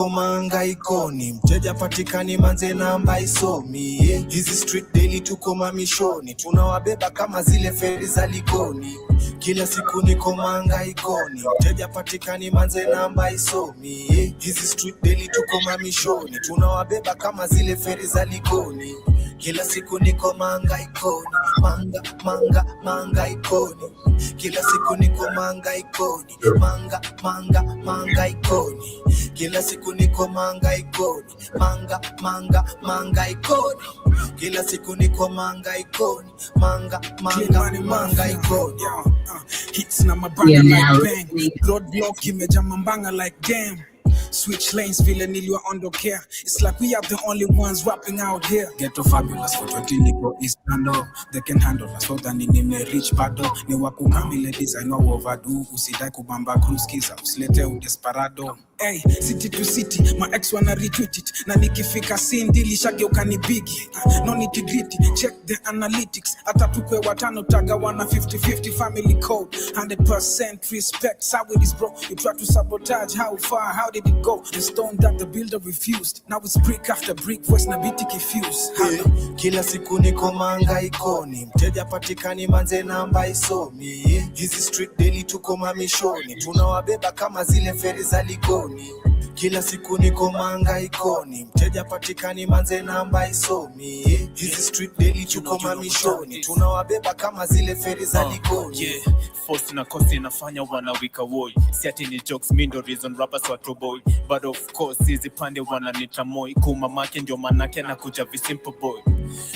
Manga ikoni, mteja patikani manze namba isomi. Hizi street daily tuko mamishoni, tunawabeba kama zile feri za Likoni. Kila siku niko manga ikoni, mteja patikani manze namba isomi. Hizi street daily tuko mamishoni, tunawabeba kama zile feri za Likoni. Kila siku niko manga ikoni, manga ikoni. Kila siku niko manga ikoni, manga ikoni. Kila siku niko manga ikoni, manga ikoni. Kila siku niko manga ikoni, manga ikoni. Hits na mabanga like bang, roadblock imeja mambanga like damn. Switch lanes, vile niliwaondokea. It's like we are the only ones rapping out here. Ghetto fabulous for 20 niko East Lando. They can handle us for the nime rich bado. Ni wakukamile design wa overdo. Usidai kubamba cruise kiza, usilete udesperado. Hey, city to city, my ex wanna retweet it. Na nikifika scene dili shageuka ni biggie. No nitty-gritty, check the analytics. Hata tukwe watano taga wana 50-50 family code. 100% respect, how it is bro. You try to sabotage, how far, how did it go? The stone that the builder refused. Now it's brick after brick, voice na biti confused. Kila siku niko manga ikoni, mteja patikani manze namba isomi. Hizi street daily tuko mamishoni, tunawabeba kama zile feri za Likoni. Kila siku niko manga ikoni, mteja patikani manze namba isomi. Hizi street daily tuko mamishoni, tunawabeba kama zile feri za Likoni. Force na kosi inafanya wanawika woi. Si ati ni jokes, mi ndo reason rappers watu boy. But of course, hizi pande wananita moi. Kumamake ndio manake na kuja visimple boy.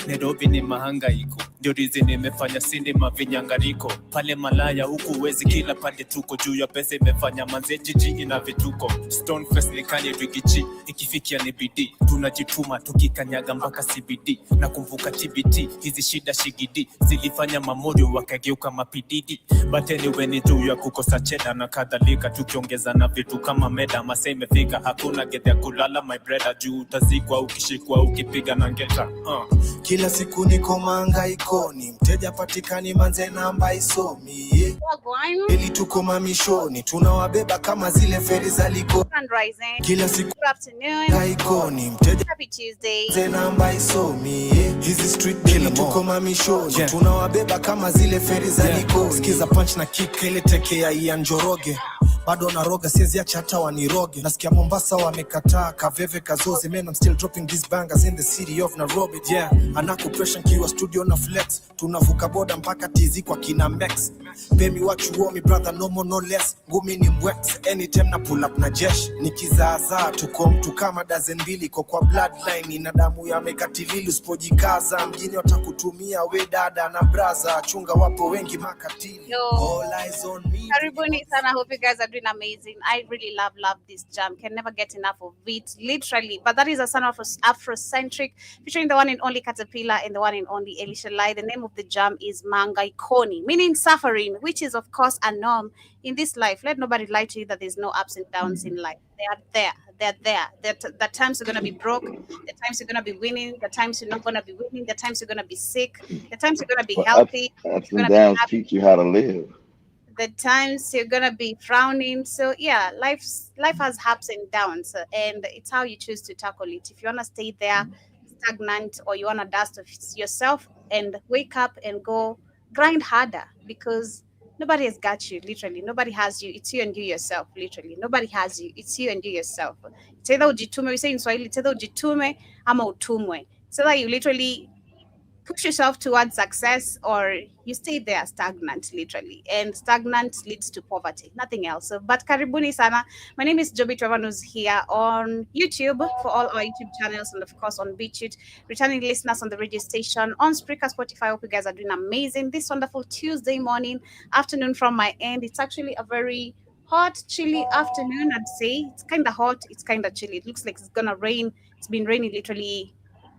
Nairobi ni mahangaiko, ndio reason imefanya sinema vinyangariko. Pale Malaya huku wezi kila pande tuko. Juu ya pesa imefanya manze jiji ina vituko. Stoneface ni kanye rigichi, ikifikia ni bidii. Tunajituma tukikanyaga mpaka CBD. Na kumvuka TBT, hizi shida shigidi. Zilifanya mamorio wakageuka mapididi. But anyway ni juu ya kukosa cheda na kadhalika. Tukiongeza na vitu kama meda masa imefika. Hakuna gede ya kulala my brother. Juu utazikwa ukishikwa ukipiga na ngeta. Kila siku niko manga ikoni, mteja patikani manze namba isomi. Ili tuko mamishoni, tunawabeba kama zile feri za Likoni. Kila siku manga ikoni, mteja manze namba isomi. Hizi street daily tuko mamishoni, tunawabeba kama zile feri za Likoni. Sikiza punch na kick ile teke ya Ian Njoroge. Bado na roga siezi acha hata waniroge. Nasikia Mombasa wamekataa kaveve kazoze. Man, I'm still dropping these bangers in the city of Nairobi. Yeah, anako pressure kiwa studio na flex. Tunavuka boda mpaka tizi kwa kina Mex. Pay me what you owe me brother, no more no less. Ngumi ni mwex, anytime na pull up na jesh. Nikizaazaa tuko mtu kama dozen mbili. Kwa bloodline ina damu ya mekatilili. Usipojikaza mjini watakutumia we dada na braza. Chunga wapo wengi makatili. All eyes on me. Karibuni sana, hope you guys are doing amazing. I really love this jam. Can never get enough of it, literally. But that is a son of Afrocentric, featuring the one and only Caterpillar and the one and only Elisha Lai. The name of the jam is Manga Ikoni, meaning suffering, which is of course a norm in this life. Let nobody lie to you that there's no ups and downs in life. They are there. They're there. The times you're gonna be broke, the times you're gonna be winning, the times you're not gonna be winning, the times you're gonna be sick, the times you're gonna be healthy. Ups and downs teach you how to live. The times you're gonna be frowning. So yeah, life has ups and downs, and it's how you choose to tackle it. If you wanna stay there stagnant, or you wanna dust off yourself and wake up and go grind harder, because nobody has got you. Literally, nobody has you. It's you and you yourself. Literally, nobody has you. It's you and you yourself. It's either ujitume. We say in Swahili, it's either ujitume ama utumwe. So that you literally push yourself towards success, or you stay there stagnant, literally. And stagnant leads to poverty, nothing else. But karibuni sana. My name is Joby Travanus here on YouTube for all our YouTube channels, and of course on BitChute. Returning listeners on the radio station, on Spreaker, Spotify. I hope you guys are doing amazing this wonderful Tuesday afternoon from my end. It's actually a very hot, chilly afternoon, I'd say. It's kind of hot, it's kind of chilly. It looks like it's gonna rain. It's been raining literally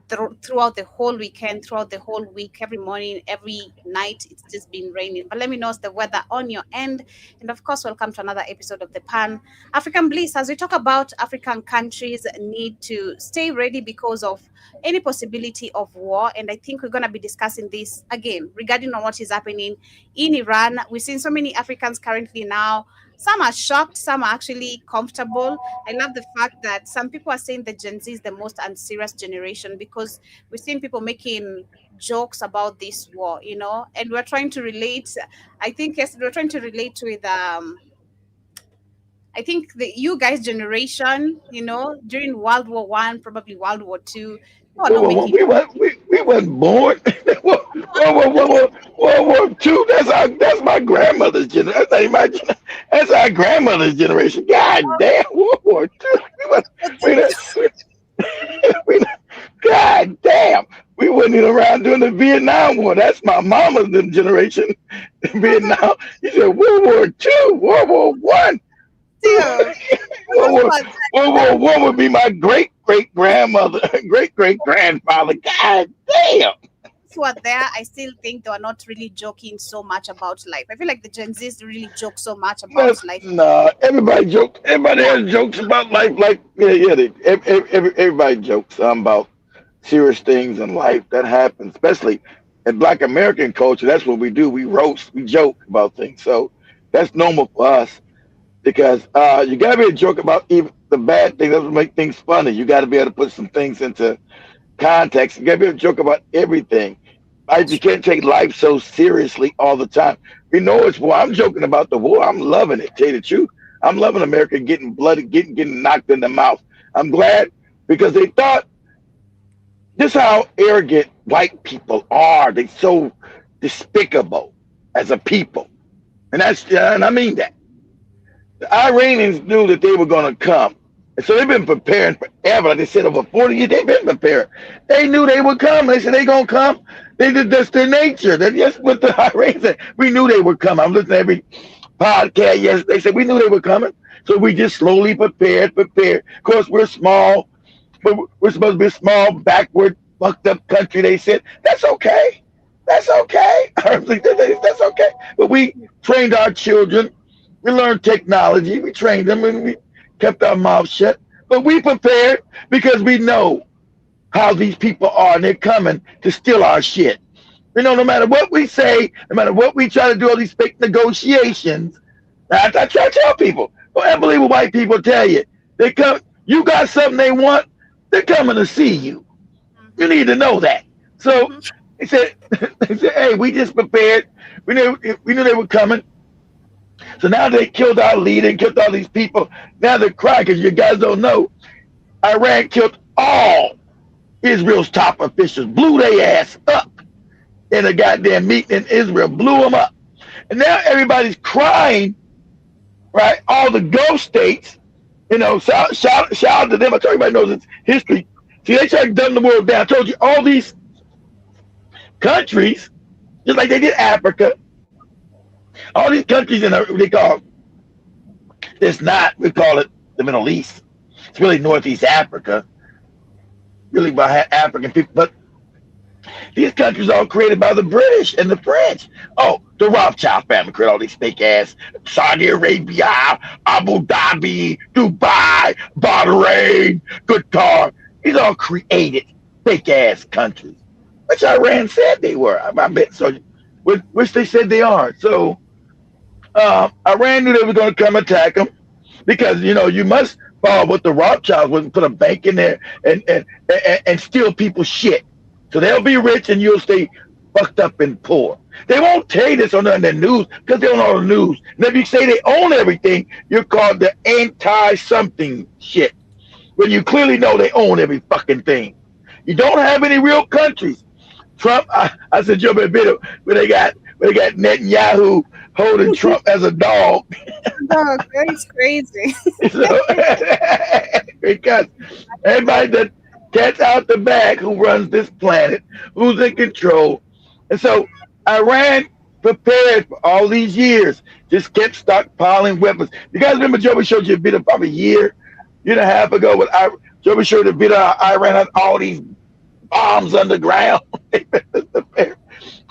throughout the whole weekend, throughout the whole week, every morning, every night. It's just been raining. But let me know the weather on your end. And of course, welcome to another episode of the Pan African Bliss. As we talk about African countries need to stay ready because of any possibility of war. And I think we're going to be discussing this again regarding on what is happening in Iran. We've seen so many Africans currently now Some are shocked, some are actually comfortable. I love the fact that some people are saying the Gen Z is the most unserious generation because we're seeing people making jokes about this war, and we're trying to relate. I think yes, we're trying to relate with I think the you guys generation, during World War One, probably World War Two, people are not making. We wasn't born. World War II. That's my grandmother's generation. That's our grandmother's generation. God damn, World War II. We, God damn, we wasn't even around during the Vietnam War. That's my mama's generation. Vietnam. You said World War II, World War One. World War One would be my great grandmother, great grandfather. God damn. Who are there, I still think they are not really joking so much about life. I feel like the Gen Zs really joke so much about life. Nah, everybody jokes. Everybody has jokes about life. Like everybody jokes about serious things in life that happen, especially in Black American culture. That's what we do. We roast, we joke about things. So that's normal for us. Because you got to be able to joke about even the bad things. That will make things funny. You got to be able to put some things into context. You got to be able to joke about everything. You can't take life so seriously all the time. We know it's war. I'm joking about the war. I'm loving it. Tell you the truth, I'm loving America getting bloody, getting knocked in the mouth. I'm glad because they thought this is how arrogant white people are. They're so despicable as a people, and I mean that. The Iranians knew that they were going to come. And so they've been preparing forever. Like they said, over 40 years, they've been preparing. They knew they would come. They said they're going to come. That's their nature. That's just what the Iranians said. We knew they would come. I'm listening to every podcast. Yes, they said we knew they were coming. So we just slowly prepared. Of course, we're small, but we're supposed to be a small, backward, fucked up country. They said, that's okay. That's okay. That's okay. But we trained our children. We learned technology. We trained them and we kept our mouths shut. But we prepared because we know how these people are and they're coming to steal our shit. No matter what we say, no matter what we try to do, all these fake negotiations, I try to tell people, don't ever believe what white people tell you. They come, you got something they want, they're coming to see you. You need to know that. So they said, hey, we just prepared. We knew they were coming. So now they killed our leader and killed all these people. Now they're crying because you guys don't know. Iran killed all Israel's top officials, blew their ass up in a goddamn meeting in Israel, blew them up. And now everybody's crying, right? All the Gulf states, shout out to them. I told you, everybody knows it's history. See, they tried to dumb the world down. I told you all these countries, just like they did Africa, all these countries we call it the Middle East. It's really Northeast Africa, really by African people. But these countries are all created by the British and the French. Oh, the Rothschild family created all these fake ass Saudi Arabia, Abu Dhabi, Dubai, Bahrain, Qatar. These all created fake ass countries, which Iran said they were. I bet so. Which they said they are. So Iran knew they were going to come attack them because, you must follow what the Rothschilds would put a bank in there and steal people's shit. So they'll be rich and you'll stay fucked up and poor. They won't tell you this on the news because they don't know the news. And if you say they own everything, you're called the anti-something shit. When you clearly know they own every fucking thing. You don't have any real countries. Trump, I said Joe video where they got Netanyahu holding Trump as a dog. Oh, that's crazy. Because everybody that gets out the bag who runs this planet, who's in control. And so Iran prepared for all these years, just kept stockpiling weapons. You guys remember Joey showed you a video probably a year and a half ago when Joey showed a video of Iran had all these bombs underground.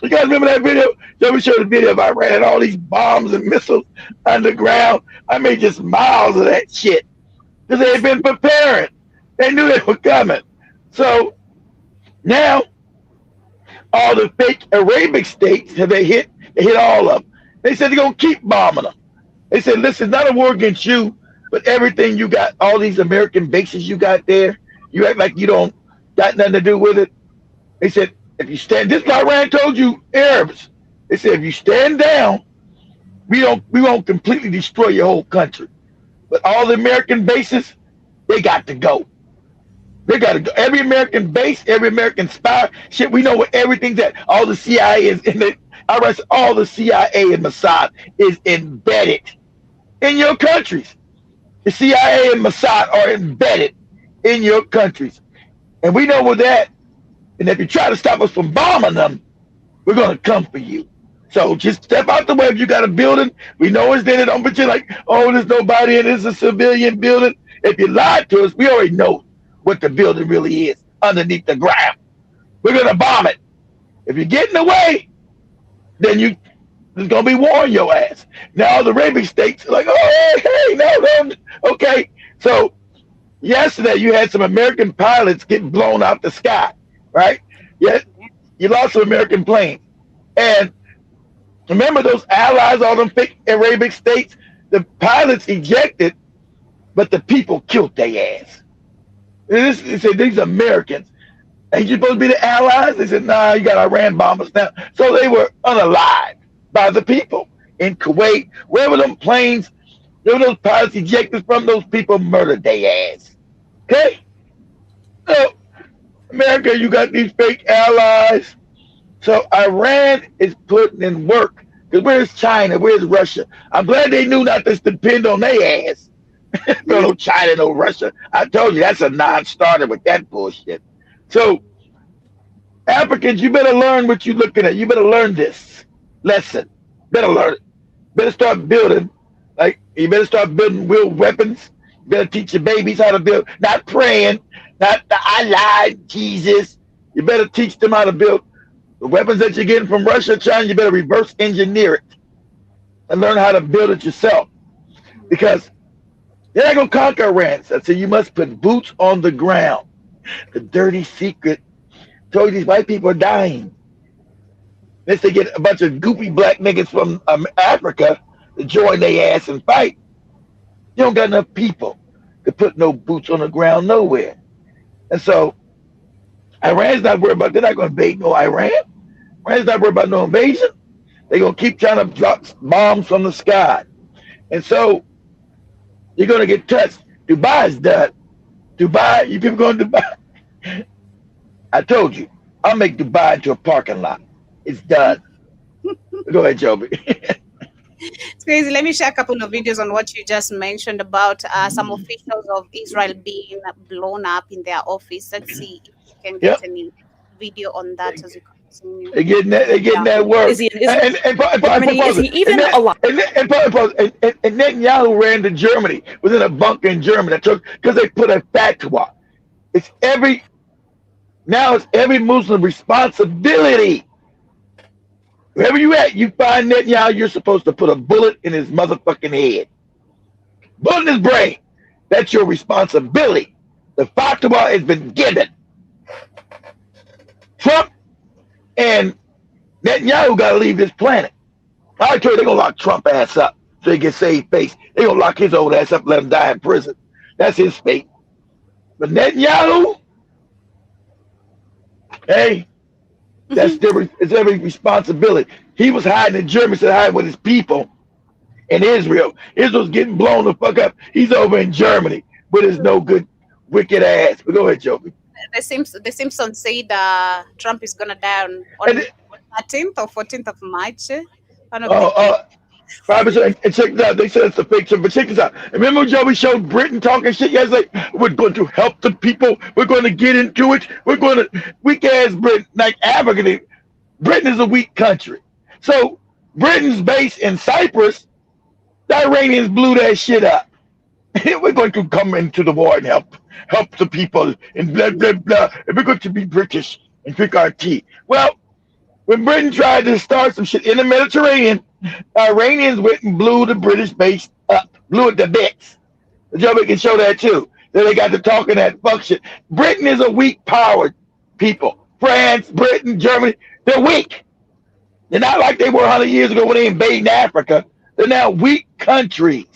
You guys remember that video? Joey showed a video of Iran had all these bombs and missiles underground. I made just miles of that shit because they had been preparing. They knew they were coming. So now all the fake Arabic states they hit all of them. They said they're gonna keep bombing them. They said, listen, not a war against you, but everything you got, all these American bases you got there, you act like you don't got nothing to do with it. They said, if you stand, this is what Iran told you, Arabs. They said, if you stand down, we won't completely destroy your whole country. But all the American bases, they got to go. They got to go. Every American base, every American spy, shit, we know where everything's at. All the CIA is in it. All the CIA and Mossad is embedded in your countries. The CIA and Mossad are embedded in your countries. And we know where that. And if you try to stop us from bombing them, we're going to come for you. So just step out the way. If you got a building, we know it's there. Don't pretend like, oh, there's nobody in it. It's a civilian building. If you lied to us, we already know what the building really is underneath the ground. We're going to bomb it. If you get in the way, then there's going to be war on your ass. Now the Arabic states are like, oh, hey, no. Okay. So yesterday you had some American pilots get blown out the sky, right? Yet you lost some American planes. And remember those allies, all them fake Arabic states, the pilots ejected, but the people killed their ass. They said, these Americans, ain't you supposed to be the allies? They said, nah, you got Iran bombers now. So they were unalived by the people in Kuwait. Wherever them planes, wherever those pilots ejected from, those people murdered their ass. Okay? So, America, you got these fake allies. So Iran is putting in work. Because where's China? Where's Russia? I'm glad they knew not to depend on their ass. No China, no Russia. I told you that's a non-starter with that bullshit. So Africans, you better learn what you're looking at. You better learn this lesson. Better learn it. Better start building. Like you better start building real weapons. You better teach your babies how to build. Not praying. Not the Allah, Jesus. You better teach them how to build the weapons that you're getting from Russia, China. You better reverse engineer it and learn how to build it yourself. Because they're not going to conquer Iran. So you must put boots on the ground. The dirty secret told you these white people are dying. Unless they get a bunch of goopy black niggas from Africa to join their ass and fight. You don't got enough people to put no boots on the ground nowhere. And so Iran's not worried about, they're not going to invade no Iran. Iran's not worried about no invasion. They're going to keep trying to drop bombs from the sky. And so you're going to get touched. Dubai's done. Dubai, you people going to Dubai? I told you, I'll make Dubai into a parking lot. It's done. Go ahead, Joby. It's crazy. Let me share a couple of videos on what you just mentioned about some officials of Israel being blown up in their office. Let's see if you can get any video on that as we continue. They're getting that work. Is he even alive? And Netanyahu ran to Germany, was in a bunker in Germany. Because they put a fatwa. It's every Muslim responsibility. Wherever you at, you find Netanyahu, you're supposed to put a bullet in his motherfucking head. Bullet in his brain. That's your responsibility. The fatwa has been given. Trump and Netanyahu got to leave this planet. I tell you, they're going to lock Trump ass up so he can save face. They're going to lock his old ass up and let him die in prison. That's his fate. But Netanyahu, hey, that's it's every responsibility. He was hiding in Germany, said hiding with his people in Israel. Israel's getting blown the fuck up. He's over in Germany with his no good, wicked ass. But go ahead, Joby. The Simpsons said Trump is gonna die on 13th or 14th of March. And check this out. They said it's a fiction, but check this out. Remember Joey showed Britain talking shit yesterday? We're going to help the people. We're going to get into it. We're going to weak ass Britain, like Africa. Britain is a weak country. So Britain's based in Cyprus. The Iranians blew that shit up. We're going to come into the war and help the people and blah, blah, blah. And we're going to be British and drink our tea. Well, when Britain tried to start some shit in the Mediterranean, Iranians went and blew the British base up, blew it to bits. Joey can show that too. Then they got to talking that fuck shit. Britain is a weak powered people. France, Britain, Germany, they're weak. They're not like they were 100 years ago when they invaded Africa. They're now weak countries.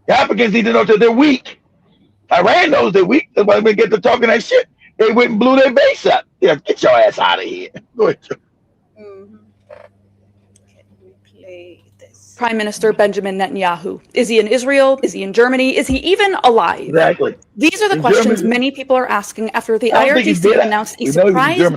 The Africans need to know that they're weak. Iran knows they're weak. That's why they get to talking that shit. They went and blew their base up. Yeah, get your ass out of here. Go ahead. Prime Minister Benjamin Netanyahu. Is he in Israel? Is he in Germany? Is he even alive? Exactly. These are the questions many people are asking after the IRGC announced a surprise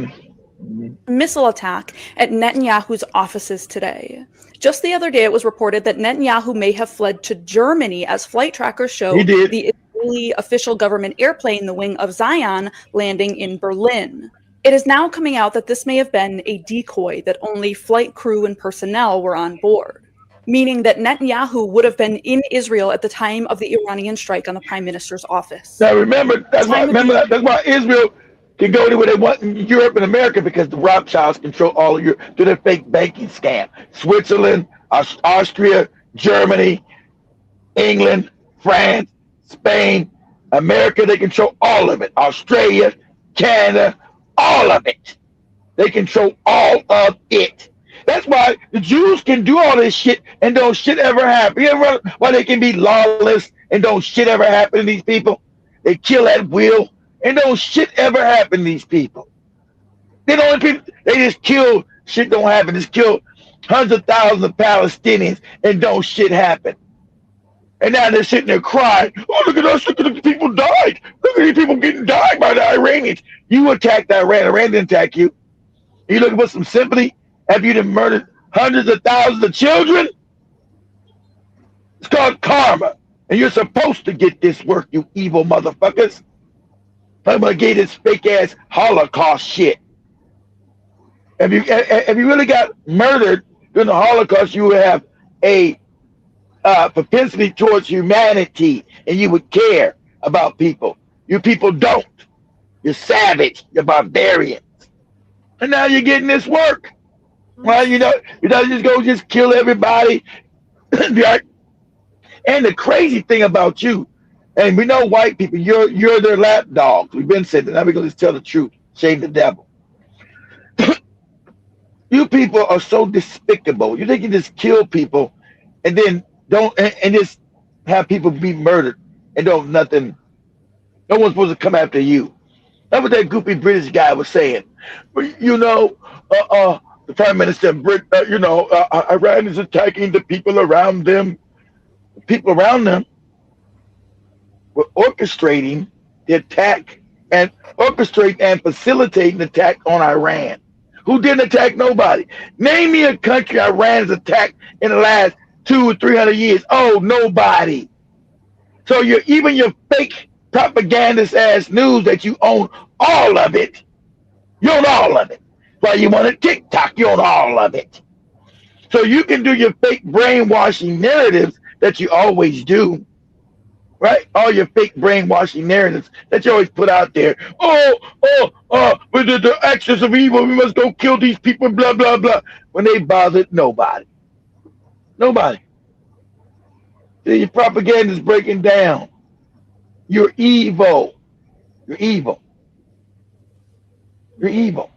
missile attack at Netanyahu's offices today. Just the other day, it was reported that Netanyahu may have fled to Germany, as flight trackers show the Israeli official government airplane, the Wing of Zion, landing in Berlin. It is now coming out that this may have been a decoy, that only flight crew and personnel were on board, meaning that Netanyahu would have been in Israel at the time of the Iranian strike on the prime minister's office. Now remember, that's why Israel can go to where they want in Europe and America, because the Rothschilds control all of Europe through their fake banking scam. Switzerland, Austria, Germany, England, France, Spain, America, they control all of it. Australia, Canada, all of it. They control all of it. That's why the Jews can do all this shit and don't shit ever happen. You know why they can be lawless and don't shit ever happen to these people? They kill at will and don't shit ever happen to these people. They just kill, shit don't happen. Just kill hundreds of thousands of Palestinians and don't shit happen. And now they're sitting there crying, oh, look at us, look at the people died. Look at these people getting died by the Iranians. You attacked Iran. Iran didn't attack you. You looking for some sympathy? Have you murdered hundreds of thousands of children? It's called karma. And you're supposed to get this work, you evil motherfuckers. I'm gonna get this fake ass Holocaust shit. If you really got murdered during the Holocaust, you would have a propensity towards humanity, and you would care about people. You people don't. You're savage. You're barbarians. And now you're getting this work. Well, you don't just kill everybody. And the crazy thing about you, and we know white people, you're their lap dogs. We've been saying that. Now we're going to tell the truth. Shame the devil. You people are so despicable. You think you just kill people and then and just have people be murdered and no one's supposed to come after you. That's what that goofy British guy was saying. The Prime Minister of Britain, Iran is attacking the people around them. The people around them were orchestrating the attack and facilitating the attack on Iran. Who didn't attack nobody? Name me a country Iran has attacked in the last 200 or 300 years. Oh, nobody. So even your fake propagandist ass news that you own all of it. You own all of it. Well, you want a TikTok, you own all of it. So you can do your fake brainwashing narratives that you always do, right? All your fake brainwashing narratives that you always put out there. With the axis of evil, we must go kill these people, blah, blah, blah. When they bothered nobody. Nobody. See, your propaganda is breaking down. You're evil. You're evil. You're evil.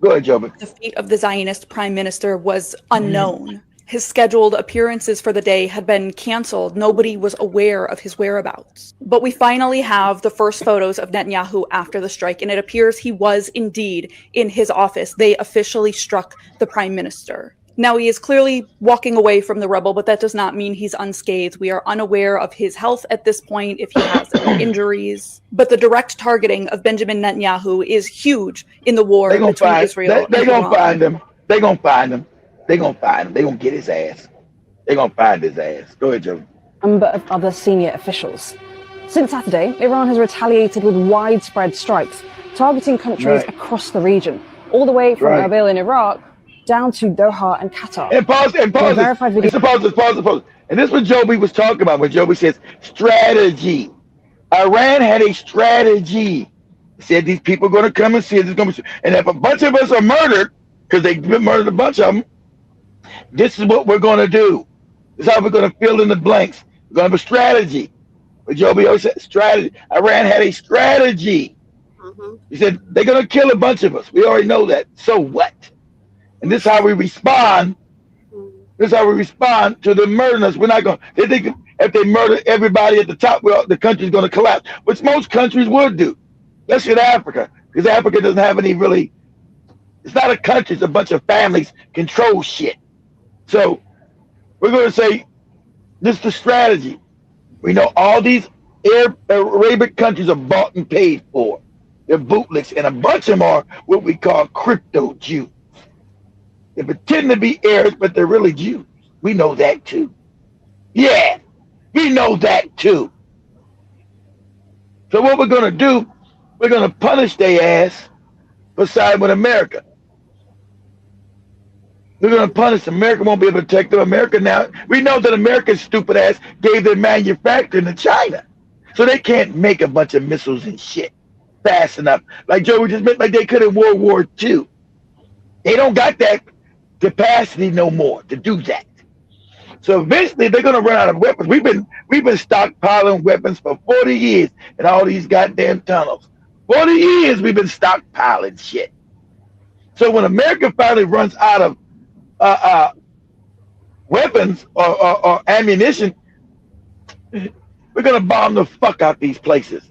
Go ahead, Joby. The fate of the Zionist prime minister was unknown. His scheduled appearances for the day had been canceled. Nobody was aware of his whereabouts. But we finally have the first photos of Netanyahu after the strike, and it appears he was indeed in his office. They officially struck the prime minister. Now, he is clearly walking away from the rubble, but that does not mean he's unscathed. We are unaware of his health at this point, if he has any injuries. But the direct targeting of Benjamin Netanyahu is huge in the war between Israel and Iran. They're going to find him. They're going to find him. They're going to find him. They're going to get his ass. They're going to find his ass. Go ahead, Joe. But of other senior officials. Since Saturday, Iran has retaliated with widespread strikes, targeting countries across the region, all the way from Erbil in Iraq down to Doha and Qatar. And pause. Pause. And this is what Joby was talking about when Joby says strategy. Iran had a strategy. He said these people are going to come and see it. And if a bunch of us are murdered, because they've been murdered, a bunch of them, this is what we're going to do. This is how we're going to fill in the blanks. We're going to have a strategy. But Joby always said strategy. Iran had a strategy. He said they're going to kill a bunch of us. We already know that. So what? And this is how we respond This is how we respond to the murders. We're not going. They think if they murder everybody at the top, well, the country's going to collapse, which most countries would do. Especially in Africa, because Africa doesn't have any really. It's not a country; it's a bunch of families control shit. So we're going to say this is the strategy. We know all these Arabic countries are bought and paid for. They're bootlegs, and a bunch of them are what we call crypto Jews. They pretend to be Arabs, but they're really Jews. We know that too. Yeah, we know that too. So what we're going to do, we're going to punish their ass for siding with America. We're going to punish America. Won't be able to protect them. America now. We know that America's stupid ass gave their manufacturing to China, so they can't make a bunch of missiles and shit fast enough. Like Joe just meant, like they could in World War II. They don't got that capacity no more to do that. So eventually they're going to run out of weapons. We've been stockpiling weapons for 40 years in all these goddamn tunnels. 40 years we've been stockpiling shit. So when America finally runs out of weapons or ammunition, we're going to bomb the fuck out these places.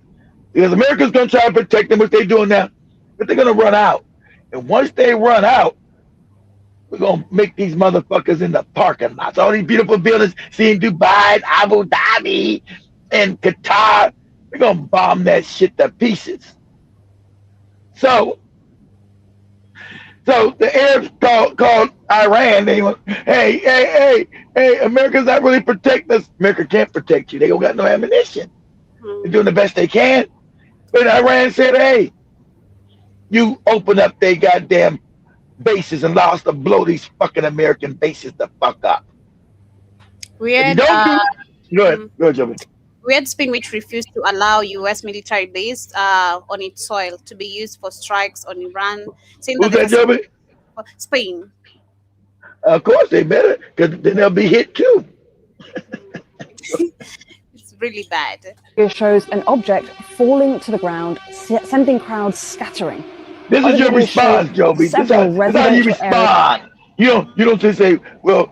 Because America's going to try to protect them, which they're doing now. But they're going to run out. And once they run out, we're going to make these motherfuckers in the parking lots. All these beautiful buildings, seeing Dubai, Abu Dhabi, and Qatar. We're going to bomb that shit to pieces. So the Arabs called Iran. They went, hey, America's not really protecting us. America can't protect you. They don't got no ammunition. They're doing the best they can. But Iran said, hey, you open up their goddamn bases and allow us to blow these fucking American bases the fuck up. We had, go ahead, Joey. We had Spain, which refused to allow U.S. military base on its soil to be used for strikes on Iran. Saying Who's that, Joey? Spain. Of course, they better, because then they'll be hit too. It's really bad. It shows an object falling to the ground, sending crowds scattering. This is your response, Joby. This is how you respond. You don't just say, well,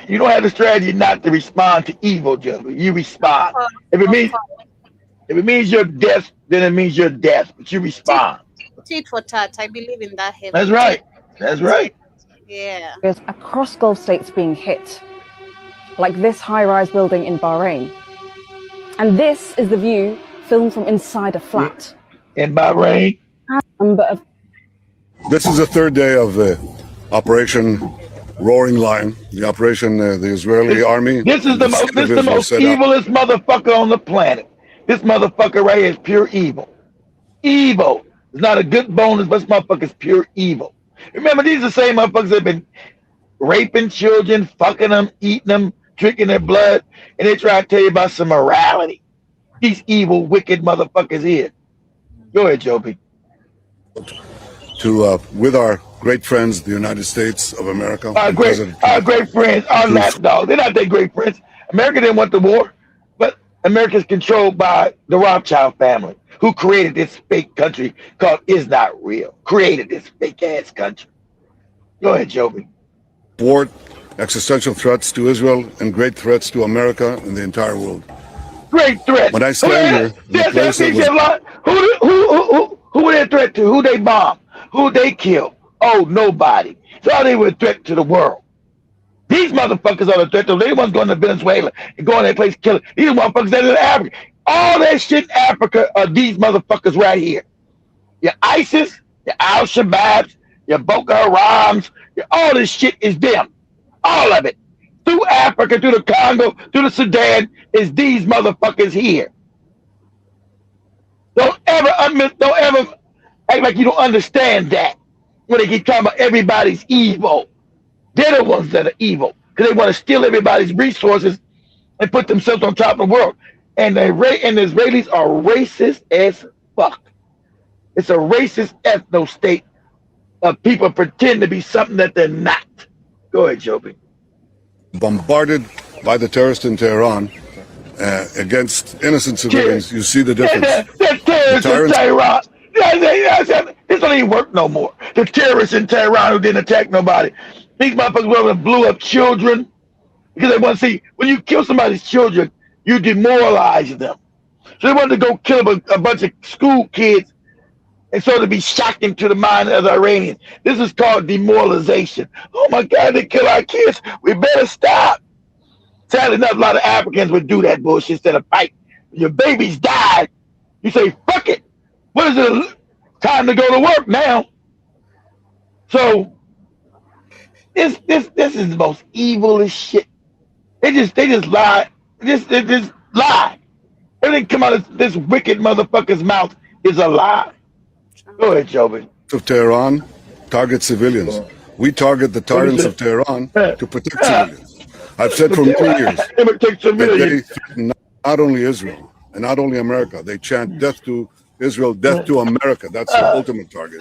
you don't have the strategy not to respond to evil, Joby. You respond. If it means you're deaf, then it means you're deaf. But you respond. Tit for tat. I believe in that. Heaven. That's right. That's right. Yeah. There's across Gulf states being hit, like this high-rise building in Bahrain. And this is the view filmed from inside a flat. In Bahrain. This is the third day of the Operation Roaring Lion, the operation the Israeli army. This is the most evilest motherfucker on the planet. This motherfucker right here is pure evil. Evil. It's not a good bonus, but this motherfucker is pure evil. Remember, these are the same motherfuckers that have been raping children, fucking them, eating them, drinking their blood, and they try to tell you about some morality. These evil, wicked motherfuckers here. Go ahead, Joby. With our great friends, the United States of America. Our great friends, our lapdogs. They're not their great friends. America didn't want the war, but America is controlled by the Rothschild family, who created this fake country called Is Not Real. Created this fake ass country. Go ahead, Joby. Thwart existential threats to Israel and great threats to America and the entire world. Great threats. When I stand here, who they threat to? Who they bomb? Who they kill? Oh, nobody. So they were a threat to the world. These motherfuckers are the threat to. They ones going to Venezuela and going to that place killing. These motherfuckers that are in Africa. All that shit in Africa are these motherfuckers right here. Your ISIS, your Al-Shabaabs, your Boko Harams, all this shit is them. All of it. Through Africa, through the Congo, through the Sudan, is these motherfuckers here. Don't ever act like you don't understand that when they keep talking about everybody's evil. They're the ones that are evil because they want to steal everybody's resources and put themselves on top of the world. And the Israelis are racist as fuck. It's a racist ethno state of people pretend to be something that they're not. Go ahead, Joby. Bombarded by the terrorists in Tehran against innocent civilians. You see the difference. The terrorists in Tehran. This don't even work no more. The terrorists in Tehran who didn't attack nobody. These motherfuckers went and blew up children because they want to see when you kill somebody's children, you demoralize them. So they wanted to go kill a bunch of school kids and so to be shocking to the mind of the Iranians. This is called demoralization. Oh my God, they kill our kids. We better stop. Sadly enough, a lot of Africans would do that bullshit instead of fight. When your babies died, you say, fuck it. What is it? Time to go to work now. So this is the most evilest shit. They just lie. They just lie. Everything come out of this wicked motherfucker's mouth is a lie. Go ahead, Joby. Of Tehran target civilians. We target the tyrants of Tehran to protect civilians. I've said for many years that they threaten not only Israel and not only America. They chant death to Israel, death to America. That's the ultimate target.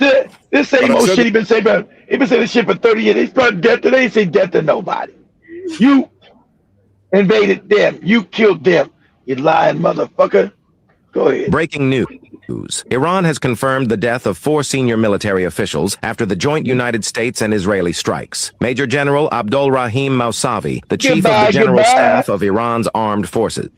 This same old shit he been saying about. He been saying this shit for 30 years. He's brought death to. They ain't say death to nobody. You invaded them. You killed them. You lying motherfucker. Go ahead. Breaking news. Iran has confirmed the death of 4 senior military officials after the joint United States and Israeli strikes. Major General Abdul Rahim Mousavi, the chief of the General Staff of Iran's armed forces.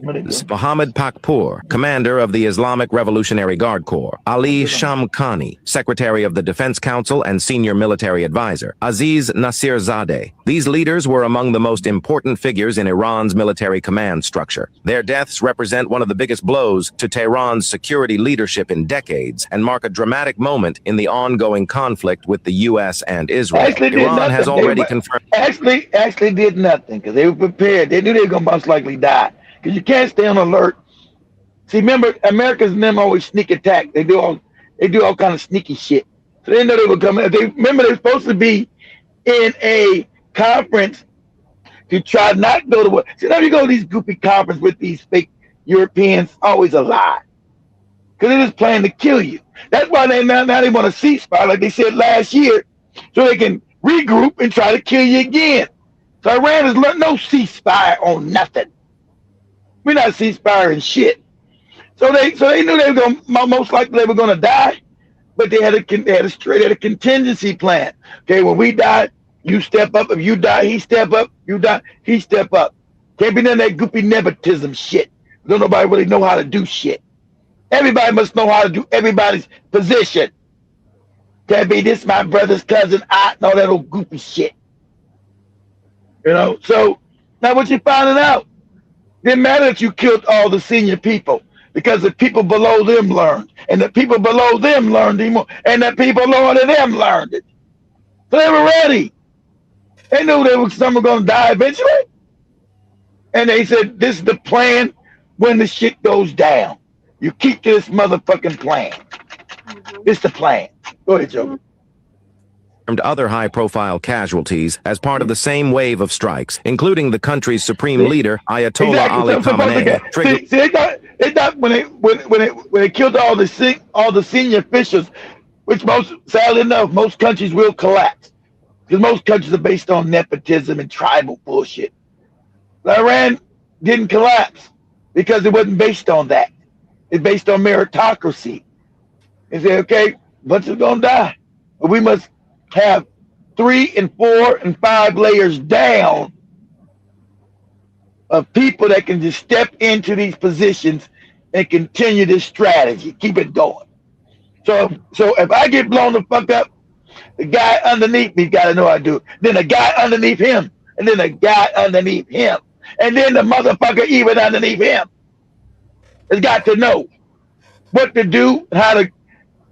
Mohammad Pakpour, commander of the Islamic Revolutionary Guard Corps. Ali Shamkhani, secretary of the Defense Council and senior military advisor. Aziz Nasirzadeh. These leaders were among the most important figures in Iran's military command structure. Their deaths represent one of the biggest blows to Tehran's security leadership in decades and mark a dramatic moment in the ongoing conflict with the U.S. and Israel. Iran has already confirmed. Actually did nothing because they were prepared. They knew they were going to most likely die. Because you can't stay on alert. See, remember, Americans and them always sneak attack. They do all kind of sneaky shit. So they didn't know they were coming. Remember, they were supposed to be in a conference to try not to go to what. See, now you go to these goofy conferences with these fake Europeans, always a lie. Because they're just planning to kill you. That's why now they want a ceasefire, like they said last year, so they can regroup and try to kill you again. So Iran has learned no ceasefire on nothing. We're not ceasefiring shit. So they knew they were going most likely they were going to die, but they had a contingency plan. Okay, when we die, you step up. If you die, he step up. You die, he step up. Can't be none of that goofy nepotism shit. Don't nobody really know how to do shit. Everybody must know how to do everybody's position. Can't be this my brother's cousin, and all that old goofy shit. You know. So now what you finding out? Didn't matter that you killed all the senior people because the people below them learned, and the people below them learned even more, and the people lower than them learned it. So they were ready. They knew some were going to die eventually, and they said, "This is the plan. When the shit goes down, you keep to this motherfucking plan. It's the plan." Go ahead, Joe. Other high-profile casualties as part of the same wave of strikes, including the country's supreme leader Ayatollah Ali Khamenei. They thought when they killed all the senior officials, which sadly enough most countries will collapse because most countries are based on nepotism and tribal bullshit. But Iran didn't collapse because it wasn't based on that. It's based on meritocracy. They say, okay, bunch is gonna die, but we must have 3 and 4 and 5 layers down of people that can just step into these positions and continue this strategy, keep it going. So if I get blown the fuck up, the guy underneath me got to know how to do it. Then the guy underneath him, and then the guy underneath him, and then the motherfucker even underneath him has got to know what to do and how to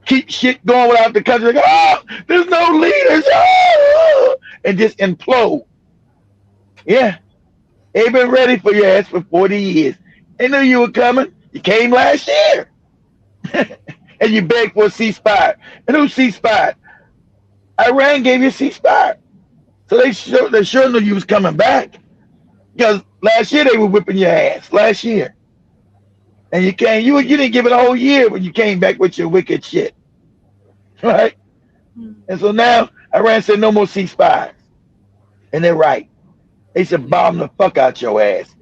keep shit going without the country. Like, oh, there's no leaders. Oh, and just implode. Yeah. They've been ready for your ass for 40 years. They knew you were coming. You came last year. And you begged for a ceasefire. And who ceasefire? Iran gave you a ceasefire. So they sure knew you was coming back. Because last year they were whipping your ass. Last year. And you didn't give it a whole year when you came back with your wicked shit. Right? And so now Iran said no more ceasefires. And they're right. They should bomb the fuck out your ass.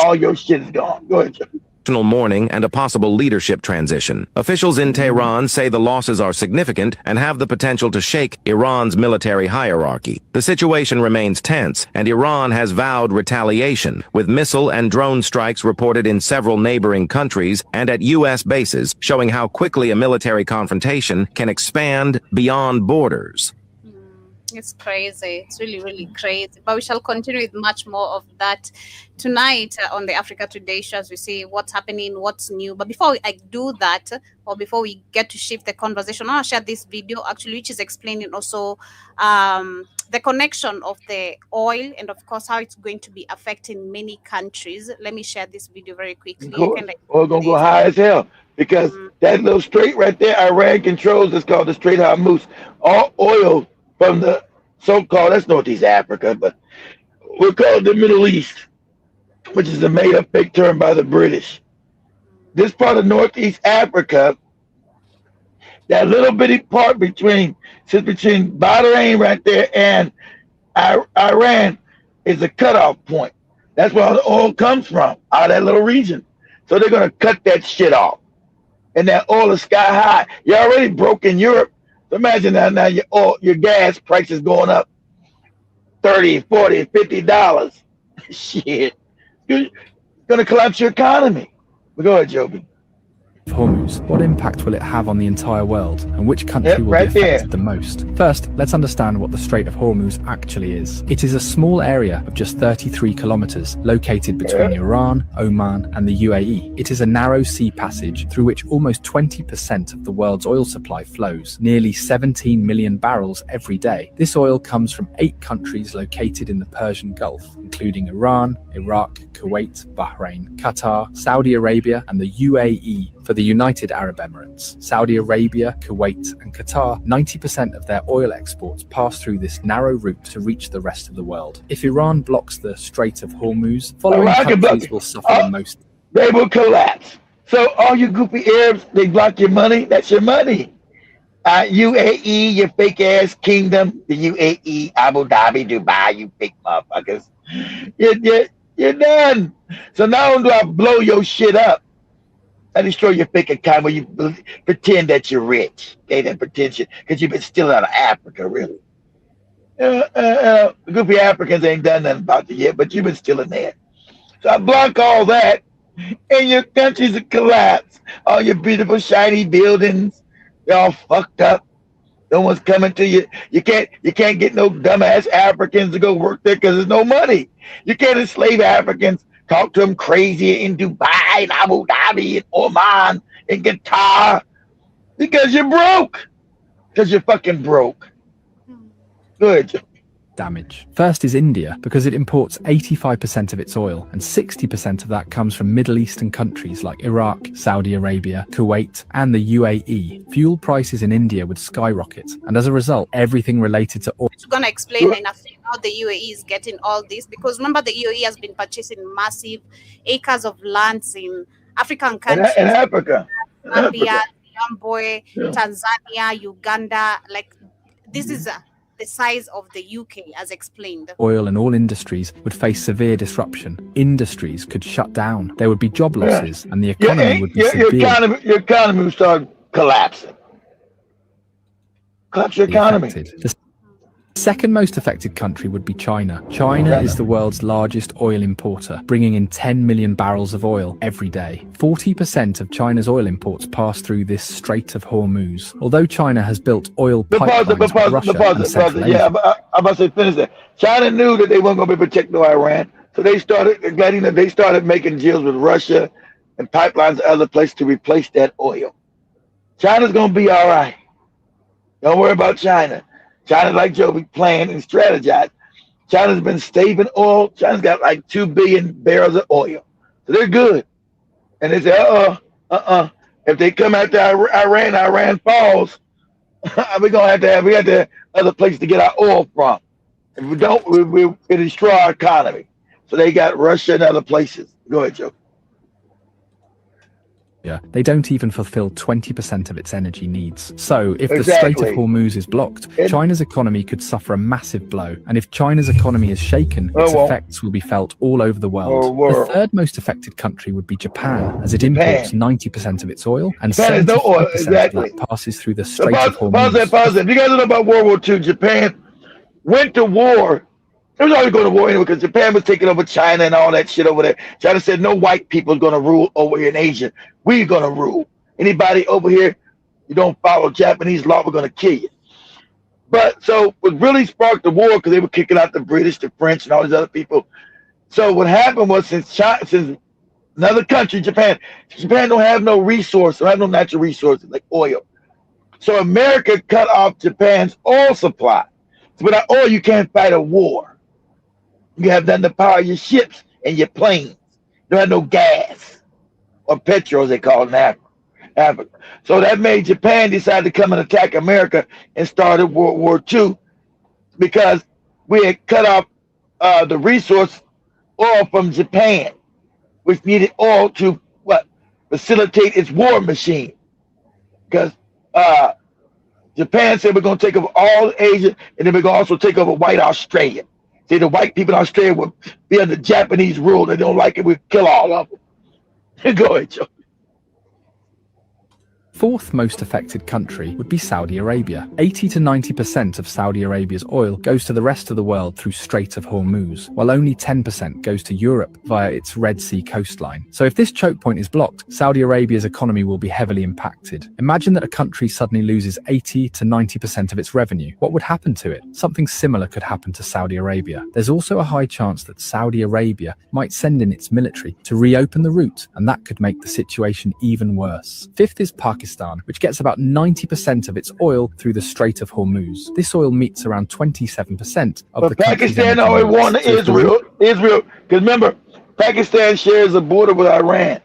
All your shit is gone. Go ahead, Joe. mourning and a possible leadership transition. Officials in Tehran say the losses are significant and have the potential to shake Iran's military hierarchy. The situation remains tense, and Iran has vowed retaliation, with missile and drone strikes reported in several neighboring countries and at U.S. bases, showing how quickly a military confrontation can expand beyond borders. It's crazy. It's really, really crazy. But we shall continue with much more of that tonight on the Africa Today show as we see what's happening, what's new. But before I do that, or before we get to shift the conversation, I want to share this video actually, which is explaining also the connection of the oil and, of course, how it's going to be affecting many countries. Let me share this video very quickly. We're going to go high as hell because that little strait right there, Iran controls, it's called the Strait of Hormuz. All oil from the so-called, that's Northeast Africa, but we'll call it the Middle East, which is a made-up fake term by the British. This part of Northeast Africa, that little bitty part between Bahrain right there and Iran is a cutoff point. That's where all the oil comes from, out of that little region. So they're going to cut that shit off. And that oil is sky high. You're already broke in Europe. Imagine now your gas price is going up $30, $40, $50. Shit. You're going to collapse your economy. But go ahead, Joby. Hormuz, what impact will it have on the entire world, and which country will be affected the most? First, let's understand what the Strait of Hormuz actually is. It is a small area of just 33 kilometers located between Iran, Oman and the UAE. It is a narrow sea passage through which almost 20% of the world's oil supply flows, nearly 17 million barrels every day. This oil comes from 8 countries located in the Persian Gulf, including Iran, Iraq, Kuwait, Bahrain, Qatar, Saudi Arabia and the UAE. For the United Arab Emirates, Saudi Arabia, Kuwait and Qatar, 90% of their oil exports pass through this narrow route to reach the rest of the world. If Iran blocks the Strait of Hormuz, following countries will suffer the most. They will collapse. So all you goofy Arabs, they block your money, that's your money. UAE, your fake ass kingdom, the UAE, Abu Dhabi, Dubai, you fake motherfuckers. You're done. So not only do I blow your shit up, I destroy your fake account where you pretend that you're rich. Okay, that pretension, because you've been stealing out of Africa, really. Goofy Africans ain't done nothing about it yet, but you've been stealing there. So I block all that, and your countries collapse. All your beautiful, shiny buildings, they're all fucked up. No one's coming to you. You can't get no dumbass Africans to go work there because there's no money. You can't enslave Africans. Talk to them crazy in Dubai, and Abu Dhabi, and Oman, and Qatar, because you're broke. Because you're fucking broke. Good. Damage. First is India, because it imports 85% of its oil, and 60% of that comes from Middle Eastern countries like Iraq, Saudi Arabia, Kuwait, and the UAE. Fuel prices in India would skyrocket, and as a result, everything related to oil. We're going to explain enough how the UAE is getting all this, because remember the UAE has been purchasing massive acres of lands in African countries. In Africa. Zambia, Zimbabwe, Tanzania, Uganda. Like, this is the size of the UK, as explained. Oil and all industries would face severe disruption. Industries could shut down. There would be job losses, and the economy would be severe. Your economy would start collapsing. Collapse your economy. The second most affected country would be China. China is the world's largest oil importer, bringing in 10 million barrels of oil every day. 40% of China's oil imports pass through this Strait of Hormuz. Although China has built oil pipelines with Russia and Central Asia. Yeah, I'm about to say finish that. China knew that they weren't going to be protecting Iran, so they started making deals with Russia and pipelines to other places to replace that oil. China's going to be all right. Don't worry about China. China, like Joby, planned and strategized. China's been staving oil. China's got like 2 billion barrels of oil. So they're good. And they say, if they come after Iran falls, we have other places to get our oil from. If we don't, we'll destroy our economy. So they got Russia and other places. Go ahead, Joe. they don't even fulfill 20% of its energy needs. So, if the Strait of Hormuz is blocked, China's economy could suffer a massive blow. And if China's economy is shaken, its effects will be felt all over the world. The third most affected country would be Japan, as it imports 90% of its oil, and 70% of that passes through the Strait of Hormuz. Pause. If you guys know about World War II, Japan went to war. It was always going to war anyway because Japan was taking over China and all that shit over there. China said no white people are going to rule over here in Asia. We're going to rule. Anybody over here, you don't follow Japanese law, we're going to kill you. But so what really sparked the war because they were kicking out the British, the French, and all these other people. So what happened was since another country, Japan don't have no resource, don't have no natural resources like oil. So America cut off Japan's oil supply. So without oil, you can't fight a war. You have nothing to power your ships and your planes. You don't have no gas or petrol, as they call it in Africa. So that made Japan decide to come and attack America and started World War II because we had cut off the resource oil from Japan, which needed oil to facilitate its war machine. Because Japan said we're going to take over all Asia and then we're going to also take over white Australia. See, the white people in Australia would be under Japanese rule. They don't like it. We'd kill all of them. Go ahead, Joe. Fourth most affected country would be Saudi Arabia. 80 to 90% of Saudi Arabia's oil goes to the rest of the world through Strait of Hormuz, while only 10% goes to Europe via its Red Sea coastline. So if this choke point is blocked, Saudi Arabia's economy will be heavily impacted. Imagine that a country suddenly loses 80 to 90% of its revenue. What would happen to it? Something similar could happen to Saudi Arabia. There's also a high chance that Saudi Arabia might send in its military to reopen the route, and that could make the situation even worse. Fifth is Pakistan, which gets about 90% of its oil through the Strait of Hormuz. This oil meets around 27% of the Pakistan always wanted Israel, because remember, Pakistan shares a border with Iran.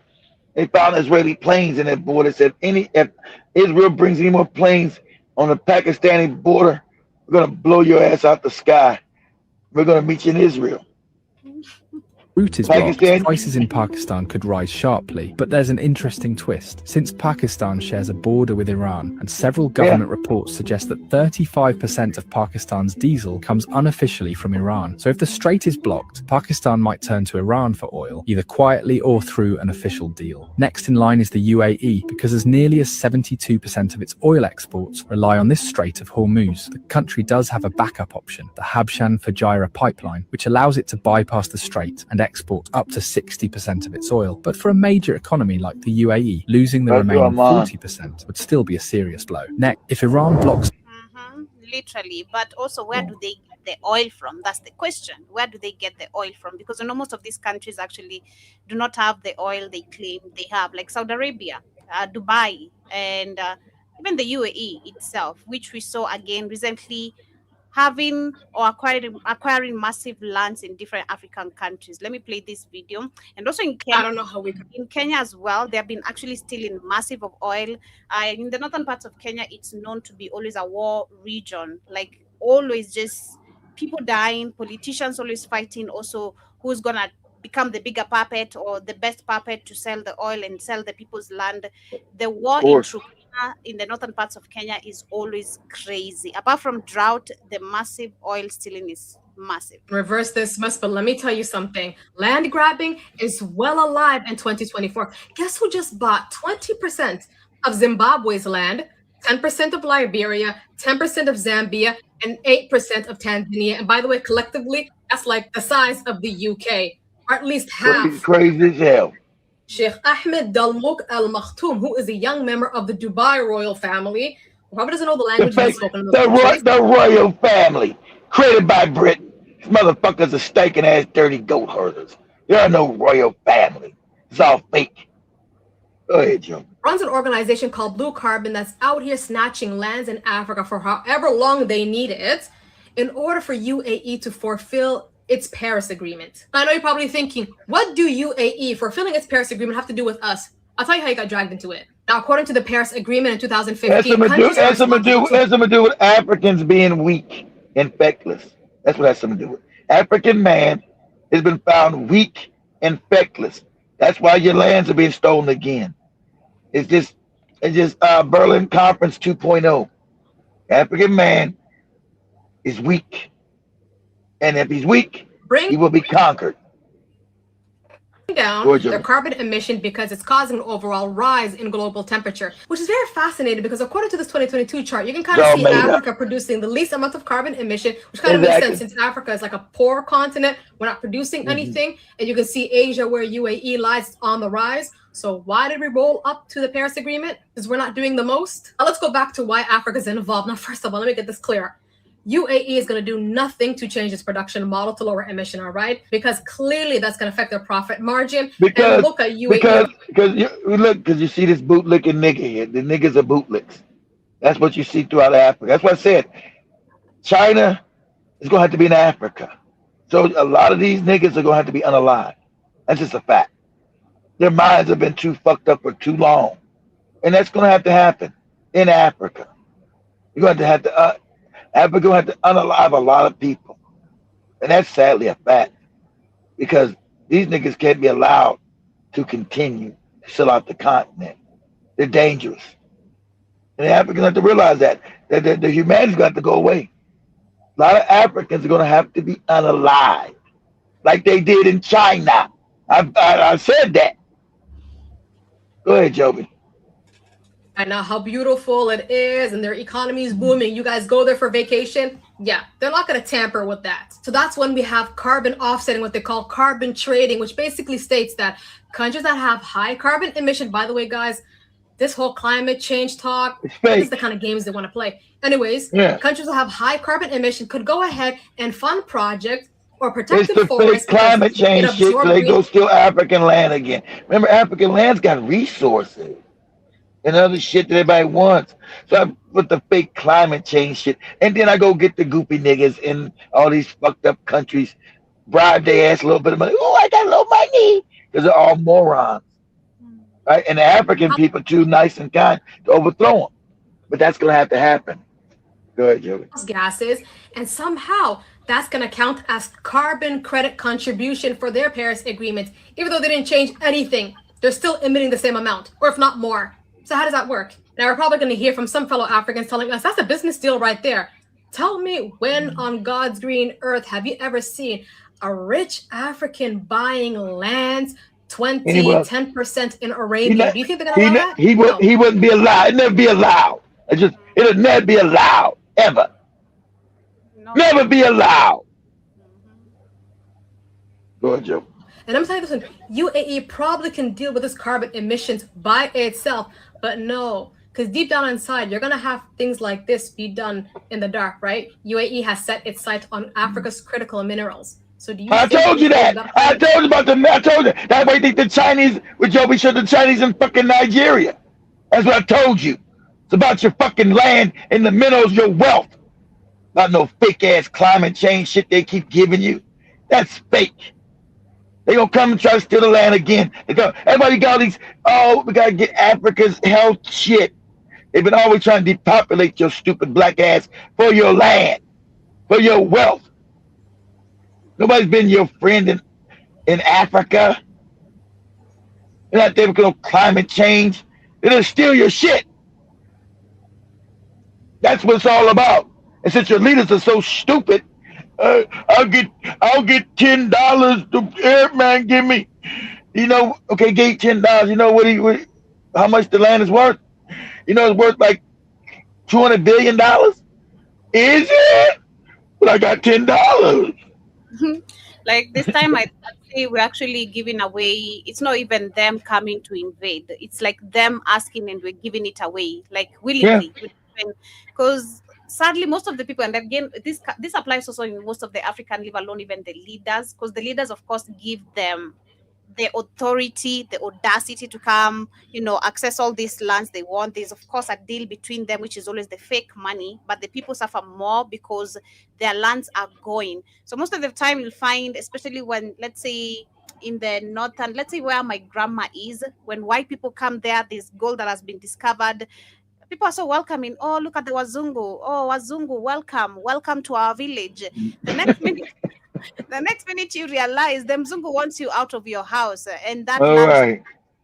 They found Israeli planes in that border. Said if Israel brings any more planes on the Pakistani border, we're gonna blow your ass out the sky. We're gonna meet you in Israel. Route is blocked, prices in Pakistan could rise sharply, but there's an interesting twist. Since Pakistan shares a border with Iran, and several government reports suggest that 35% of Pakistan's diesel comes unofficially from Iran. So if the strait is blocked, Pakistan might turn to Iran for oil, either quietly or through an official deal. Next in line is the UAE, because as nearly as 72% of its oil exports rely on this Strait of Hormuz, the country does have a backup option, the Habshan Fujairah pipeline, which allows it to bypass the strait and export up to 60% of its oil. But for a major economy like the UAE, losing the remaining 40% would still be a serious blow. Next, if Iran blocks... Literally, but also where do they get the oil from? That's the question. Where do they get the oil from? Because most of these countries actually do not have the oil they claim they have, like Saudi Arabia, Dubai, and even the UAE itself, which we saw again recently having or acquiring massive lands in different African countries. Let me play this video. And also in Kenya, I don't know how in Kenya as well, they have been actually stealing massive of oil. In the northern parts of Kenya, it's known to be always a war region, like always just people dying, politicians always fighting also who's gonna become the bigger puppet or the best puppet to sell the oil and sell the people's land. The war in the northern parts of Kenya is always crazy. Apart from drought, the massive oil stealing is massive. Reverse this mess, but let me tell you something. Land grabbing is well alive in 2024. Guess who just bought 20% of Zimbabwe's land, 10% of Liberia, 10% of Zambia, and 8% of Tanzania? And by the way, collectively, that's like the size of the UK, or at least half. Crazy as hell. Sheikh Ahmed Dalmouk Al Maktoum, who is a young member of the Dubai royal family, who probably doesn't know the language he's spoken. The royal family, created by Britain. These motherfuckers are stinking ass dirty goat herders. There are no royal family. It's all fake. Go ahead, Joe. Runs an organization called Blue Carbon that's out here snatching lands in Africa for however long they need it in order for UAE to fulfill its Paris Agreement. I know you're probably thinking, what do UAE fulfilling its Paris Agreement have to do with us? I'll tell you how you got dragged into it. Now, according to the Paris Agreement in 2015, has something to do with Africans being weak and feckless. That's what has something to do with. African man has been found weak and feckless. That's why your lands are being stolen again. It's just Berlin Conference 2.0. African man is weak, and if he's weak, he will be conquered. Down their carbon emission because it's causing an overall rise in global temperature, which is very fascinating because according to this 2022 chart, you can kind of see Africa producing the least amount of carbon emission, which kind of makes sense since Africa is like a poor continent. We're not producing anything, and you can see Asia, where UAE lies, on the rise. So why did we roll up to the Paris Agreement? Because we're not doing the most. Now let's go back to why Africa is involved. Now, first of all, let me get this clear. UAE is going to do nothing to change its production model to lower emission, all right? Because clearly that's going to affect their profit margin. Because and look at UAE. Because you see this bootlicking nigga here. The niggas are bootlicks. That's what you see throughout Africa. That's what I said. China is going to have to be in Africa. So a lot of these niggas are going to have to be unalive. That's just a fact. Their minds have been too fucked up for too long. And that's going to happen in Africa. You're going to have to Africa will have to unalive a lot of people. And that's sadly a fact. Because these niggas can't be allowed to continue to sell out the continent. They're dangerous. And the Africans have to realize that the humanity's got to go away. A lot of Africans are going to have to be unalive. Like they did in China. I said that. Go ahead, Joby. I know how beautiful it is and their economy is booming. You guys go there for vacation. Yeah, they're not going to tamper with that. So that's when we have carbon offsetting, what they call carbon trading, which basically states that countries that have high carbon emission, by the way, guys, this whole climate change talk, this is the kind of games they want to play. Anyways, countries that have high carbon emission could go ahead and fund projects or protected it's the forests. Fake climate change shit, so they go steal African land again. Remember, African land's got resources and other shit that everybody wants. So I put the fake climate change shit, and then I go get the goopy niggas in all these fucked up countries, bribe their ass a little bit of money. Oh, I got a little money, because they're all morons, right? And the African people too nice and kind to overthrow them, but that's gonna have to happen. Go ahead, Joey. Gases, and somehow that's going to count as carbon credit contribution for their Paris Agreement. Even though they didn't change anything, they're still emitting the same amount, or if not more. So how does that work? Now, we're probably going to hear from some fellow Africans telling us that's a business deal right there. Tell me, when on God's green earth have you ever seen a rich African buying lands 10% in Arabia? Do you think they're going to allow that? He wouldn't be allowed. It'd never be allowed. It'll never be allowed, ever. Never be allowed. Go ahead, Joe. And I'm telling you this one, UAE probably can deal with this carbon emissions by itself, but no, because deep down inside, you're going to have things like this be done in the dark, right? UAE has set its sight on Africa's critical minerals. So do you? I told you that. I told you about them. I told you. That's why you think the Chinese, with Joe, we show the Chinese in fucking Nigeria. That's what I told you. It's about your fucking land and the minerals, your wealth. Not no fake ass climate change shit they keep giving you. That's fake. They gonna come and try to steal the land again. Everybody got all these, we gotta get Africa's health shit. They've been always trying to depopulate your stupid black ass for your land, for your wealth. Nobody's been your friend in Africa. They're not there because of climate change. They're gonna steal your shit. That's what it's all about. And since your leaders are so stupid, I'll get $10 to Airman give me. Okay, gave $10. You know how much the land is worth? It's worth like $200 billion. Is it? But I got $10. Like this time, I say we're actually giving away. It's not even them coming to invade. It's like them asking and we're giving it away, like willingly. Because sadly, most of the people, and again, this applies also in most of the African, leave alone even the leaders, because the leaders, of course, give them the authority, the audacity to come, access all these lands they want. There's, of course, a deal between them, which is always the fake money, but the people suffer more because their lands are going. So most of the time you'll find, especially when, let's say, in the northern, let's say where my grandma is, when white people come there, there's gold that has been discovered. People are so welcoming. Oh, look at the Wazungu. Oh, Wazungu, welcome to our village. The next minute you realize the Mzungu wants you out of your house, and that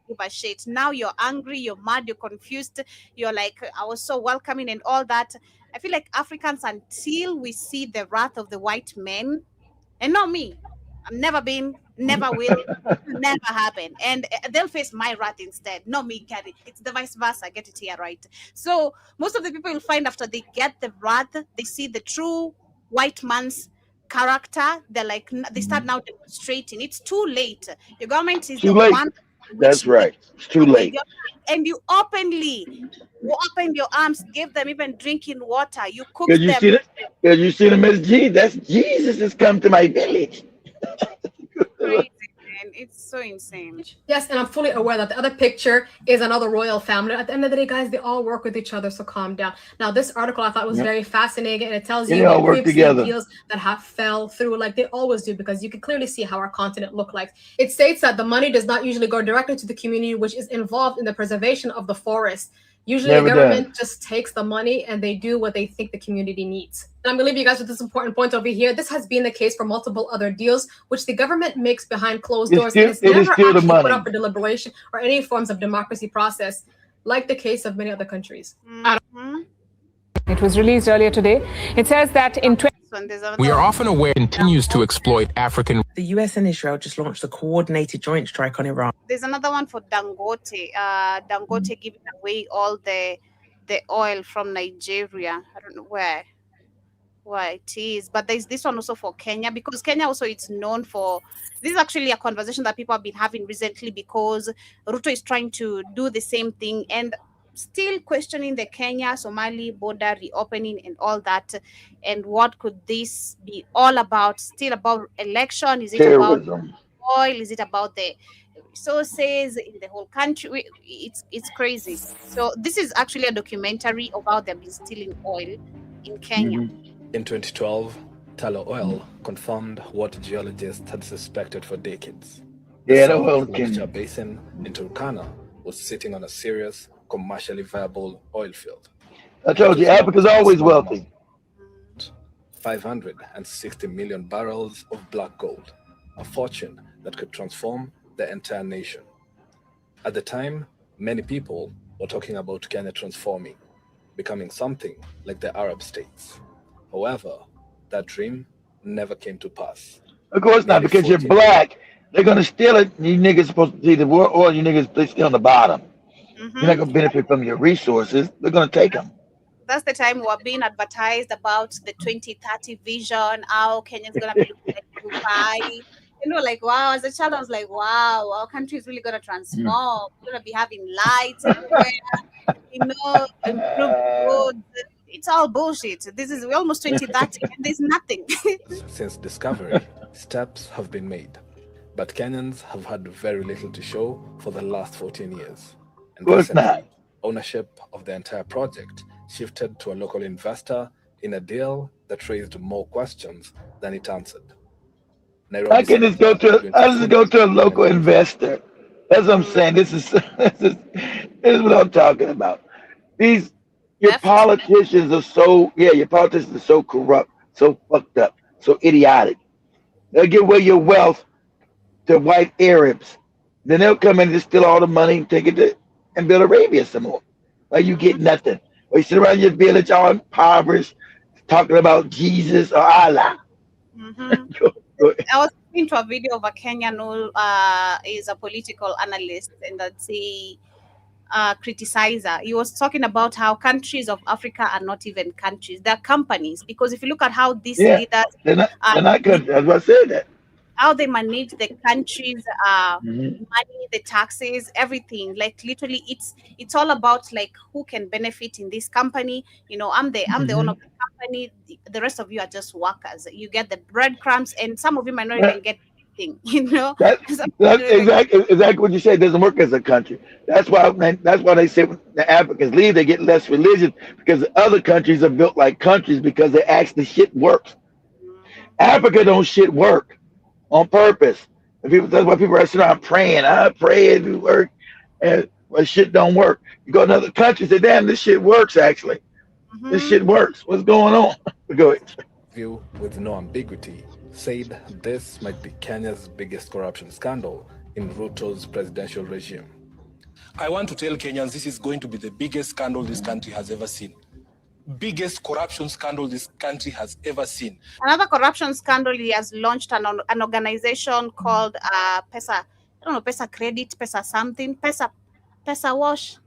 give a shit. Now you're angry, you're mad, you're confused. You're like, I was so welcoming and all that. I feel like Africans, until we see the wrath of the white men, and not me, I've never been, never will, never happen. And they'll face my wrath instead, not me get it. It's the vice versa. Get it here, right? So most of the people you'll find after they get the wrath, they see the true white man's character. They're like, they start now demonstrating. It's too late. Your government is too the late. one. That's right. It's too late. And you openly opened your arms, gave them even drinking water. You cooked them. Because you see them as Jesus. That's Jesus has come to my village. Crazy, man. It's so insane. Yes, and I'm fully aware that the other picture is another royal family. At the end of the day, guys, they all work with each other, so calm down. Now, this article I thought was very fascinating, and it tells you all work together. Deals that have fell through, like they always do, because you can clearly see how our continent looked like. It states that the money does not usually go directly to the community, which is involved in the preservation of the forest. Usually the government just takes the money and they do what they think the community needs. And I'm going to leave you guys with this important point over here. This has been the case for multiple other deals, which the government makes behind closed doors. And it's never actually put up for deliberation or any forms of democracy process, like the case of many other countries. It was released earlier today. It says that in we are often aware it continues to exploit African. The US and Israel just launched a coordinated joint strike on Iran. There's another one for Dangote. Dangote giving away all the oil from Nigeria. I don't know where it is, but there's this one also for Kenya, because Kenya also it's known for. This is actually a conversation that people have been having recently, because Ruto is trying to do the same thing and still questioning the Kenya-Somali border reopening and all that. And what could this be all about? Still about election? Is it about oil? Is it about the resources in the whole country? It's crazy. So this is actually a documentary of how they've been stealing oil in Kenya. In 2012, Tullow Oil confirmed what geologists had suspected for decades. The Victoria Basin in Turkana was sitting on a serious, commercially viable oil field. I told you, Africa's always wealthy. 560 million barrels of black gold, a fortune that could transform the entire nation. At the time, many people were talking about Kenya transforming, becoming something like the Arab states. However, that dream never came to pass. Of course not, because you're black. They're going to steal it. You niggas supposed to see the world oil. You niggas, they stay on the bottom. You're not going to benefit from your resources. They're going to take them. That's the time we are being advertised about the 2030 vision, how Kenya's going to be looking like Dubai. You know, like, wow, as a child, I was like, wow, our country is really going to transform. We're going to be having lights everywhere, improved roads. It's all bullshit. We're almost 2030 and there's nothing. Since discovery, steps have been made, but Kenyans have had very little to show for the last 14 years. And recently, ownership of the entire project shifted to a local investor in a deal that raised more questions than it answered. I can just go to a local investor. That's what I'm saying. This is what I'm talking about. Your politicians are so corrupt, so fucked up, so idiotic. They'll give away your wealth to white Arabs. Then they'll come in and just steal all the money and take it and build Arabia some more. Like you get nothing. Or you sit around your village all impoverished, talking about Jesus or Allah. I was listening to a video of a Kenyan who is a political analyst, and that's a criticizer. He was talking about how countries of Africa are not even countries; they're companies. Because if you look at how these leaders, they're not countries. That's why I said that. How they manage the countries, money, the taxes, everything. Like literally, it's all about like who can benefit in this company. You know, I'm the owner of the company. The rest of you are just workers. You get the breadcrumbs, and some of you might not even get anything. You know, that's exactly what you said. It doesn't work as a country. That's why they say when the Africans leave, they get less religion, because the other countries are built like countries because they actually shit works. Africa don't shit work. On purpose. That's why people are sitting around praying. I pray and do work, and shit don't work. You go to another country, say, damn, this shit works actually. This shit works. What's going on? Go ahead. View with no ambiguity said this might be Kenya's biggest corruption scandal in Ruto's presidential regime. I want to tell Kenyans this is going to be the biggest scandal this country has ever seen. Biggest corruption scandal this country has ever seen. Another corruption scandal, he has launched an organization called Pesa, I don't know, Pesa Credit, Pesa something, Pesa Wash,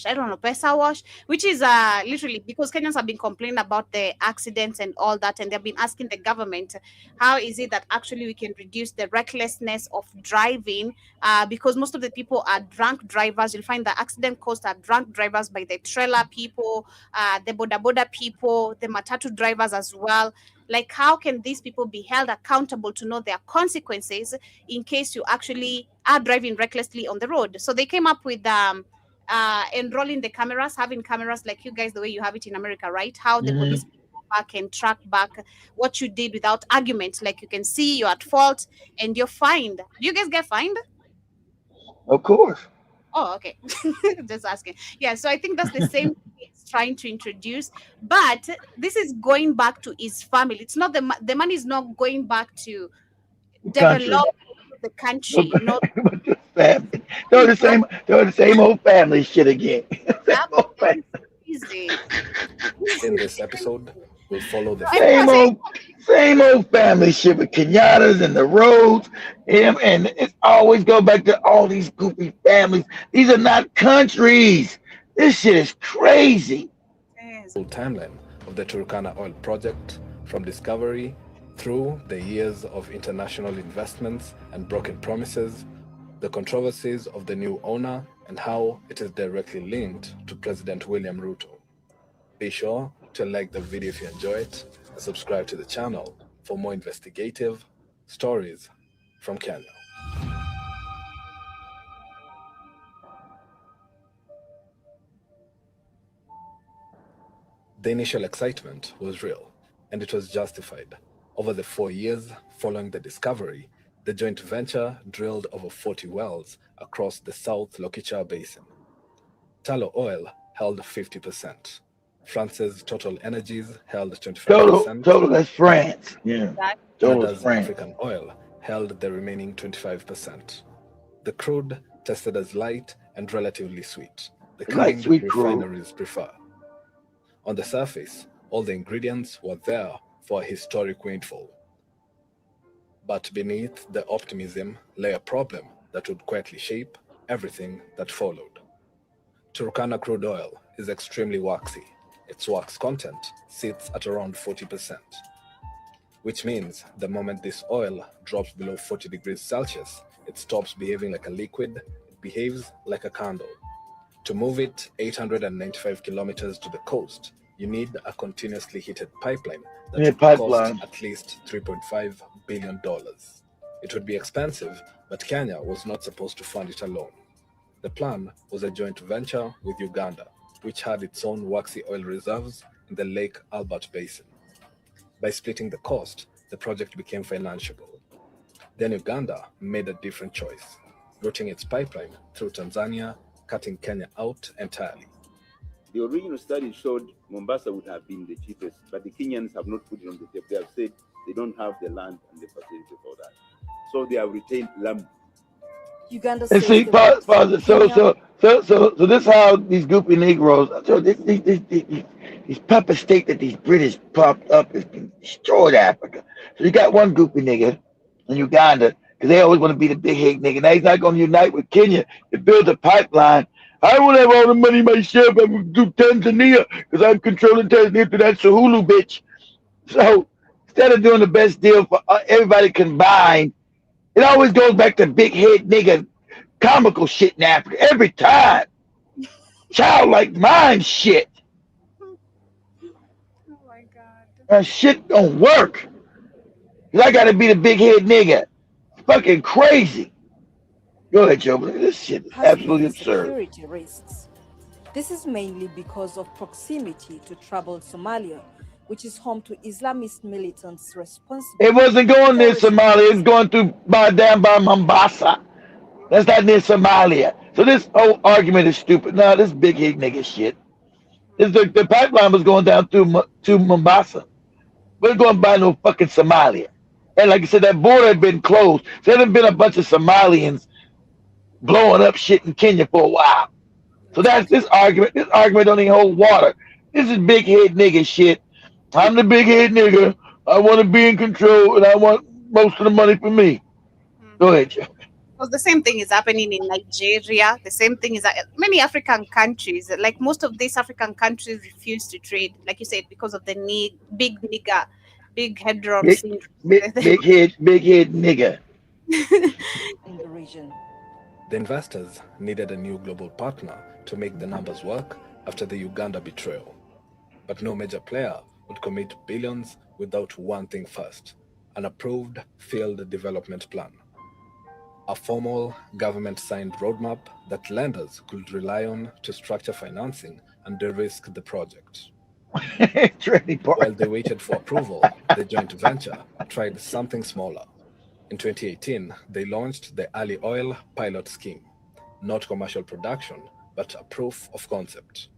I don't know, Pesa Wash, which is literally because Kenyans have been complaining about the accidents and all that, and they've been asking the government, how is it that actually we can reduce the recklessness of driving, because most of the people are drunk drivers. You'll find the accident caused are drunk drivers by the trailer people, the boda people, the matatu drivers as well. Like, how can these people be held accountable to know their consequences in case you actually are driving recklessly on the road? So they came up with enrolling the cameras, having cameras like you guys, the way you have it in America, right? How the police go back and track back what you did without argument. Like, you can see you're at fault and you're fined. Do you guys get fined? Of course. Oh, okay. Just asking. Yeah, so I think that's the same thing he's trying to introduce, but this is going back to his family. It's not the money is not going back to develop the country. Not family. They're the same old family shit again. In this episode, we'll follow the same old family shit with Kenyattas and the roads, and it always go back to all these goofy families. These are not countries. This shit is crazy. Full timeline of the Turkana oil project, from discovery through the years of international investments and broken promises, the controversies of the new owner, and how it is directly linked to President William Ruto. Be sure to like the video if you enjoy it, and subscribe to the channel for more investigative stories from Kenya. The initial excitement was real, and it was justified. Over the 4 years following the discovery, the joint venture drilled over 40 wells across the South Lokicha Basin. Tullow Oil held 50%. France's Total Energies held 25%. Total, that's France. Yeah. Others African Oil held the remaining 25%. The crude tested as light and relatively sweet, the kind refineries prefer. On the surface, all the ingredients were there for a historic windfall. But beneath the optimism lay a problem that would quietly shape everything that followed. Turkana crude oil is extremely waxy. Its wax content sits at around 40%, which means the moment this oil drops below 40 degrees Celsius, it stops behaving like a liquid, it behaves like a candle. To move it 895 kilometers to the coast, you need a continuously heated pipeline that would cost at least $3.5 billion. It would be expensive, but Kenya was not supposed to fund it alone. The plan was a joint venture with Uganda, which had its own waxy oil reserves in the Lake Albert Basin. By splitting the cost, the project became financeable. Then Uganda made a different choice, routing its pipeline through Tanzania, cutting Kenya out entirely. The original study showed Mombasa would have been the cheapest, but the Kenyans have not put it on the table. They have said they don't have the land and the facility for that. So they have retained Lamu. Uganda and see, so this is how these goopy Negroes, so these puppet state that these British propped up has been destroyed Africa. So you got one goopy nigga in Uganda, because they always want to be the big head nigga. Now he's not going to unite with Kenya to build a pipeline. I won't have all the money myself. I'm going to do Tanzania because I'm controlling Tanzania to that Sahulu bitch. So instead of doing the best deal for everybody combined, it always goes back to big head nigga comical shit in Africa every time. Childlike mind shit. Oh my God. That shit don't work. Cause I gotta be the big head nigga. It's fucking crazy. Go ahead, Joe. This shit is absolutely absurd. Security risks. This is mainly because of proximity to troubled Somalia, which is home to Islamist militants responsible. It wasn't going near Somalia. It's going through down by Mombasa. That's not near Somalia. So this whole argument is stupid. No, this big head nigga shit. The pipeline was going down to Mombasa. We're going by no fucking Somalia. And like I said, that border had been closed. So there had been a bunch of Somalians blowing up shit in Kenya for a while. So that's this argument. This argument don't even hold water. This is big head nigga shit. I'm the big head nigga. I want to be in control, and I want most of the money for me. Go ahead, Joe. Well, the same thing is happening in Nigeria. The same thing is many African countries. Like most of these African countries refuse to trade, like you said, because of the big nigga, big head syndrome. Big head nigga. In the region. The investors needed a new global partner to make the numbers work after the Uganda betrayal. But no major player would commit billions without one thing first: an approved field development plan. A formal government-signed roadmap that lenders could rely on to structure financing and de-risk the project. While they waited for approval, the joint venture tried something smaller. In 2018, they launched the Ali Oil pilot scheme, not commercial production, but a proof of concept.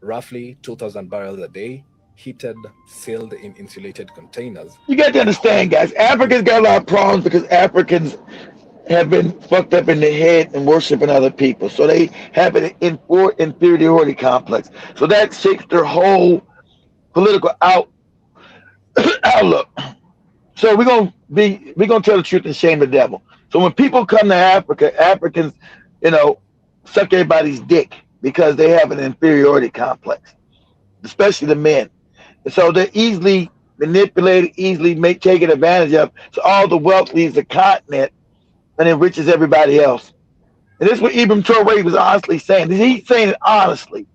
Roughly 2,000 barrels a day, heated, sealed in insulated containers. You got to understand, guys, Africans got a lot of problems because Africans have been fucked up in the head and worshiping other people. So they have an inferiority complex. So that shapes their whole political outlook. So we're gonna tell the truth and shame the devil. So when people come to Africa, Africans, suck everybody's dick because they have an inferiority complex, especially the men. And so they're easily manipulated, easily taken advantage of. So all the wealth leaves the continent and enriches everybody else. And this is what Ibn Traoré was honestly saying. He's saying it honestly.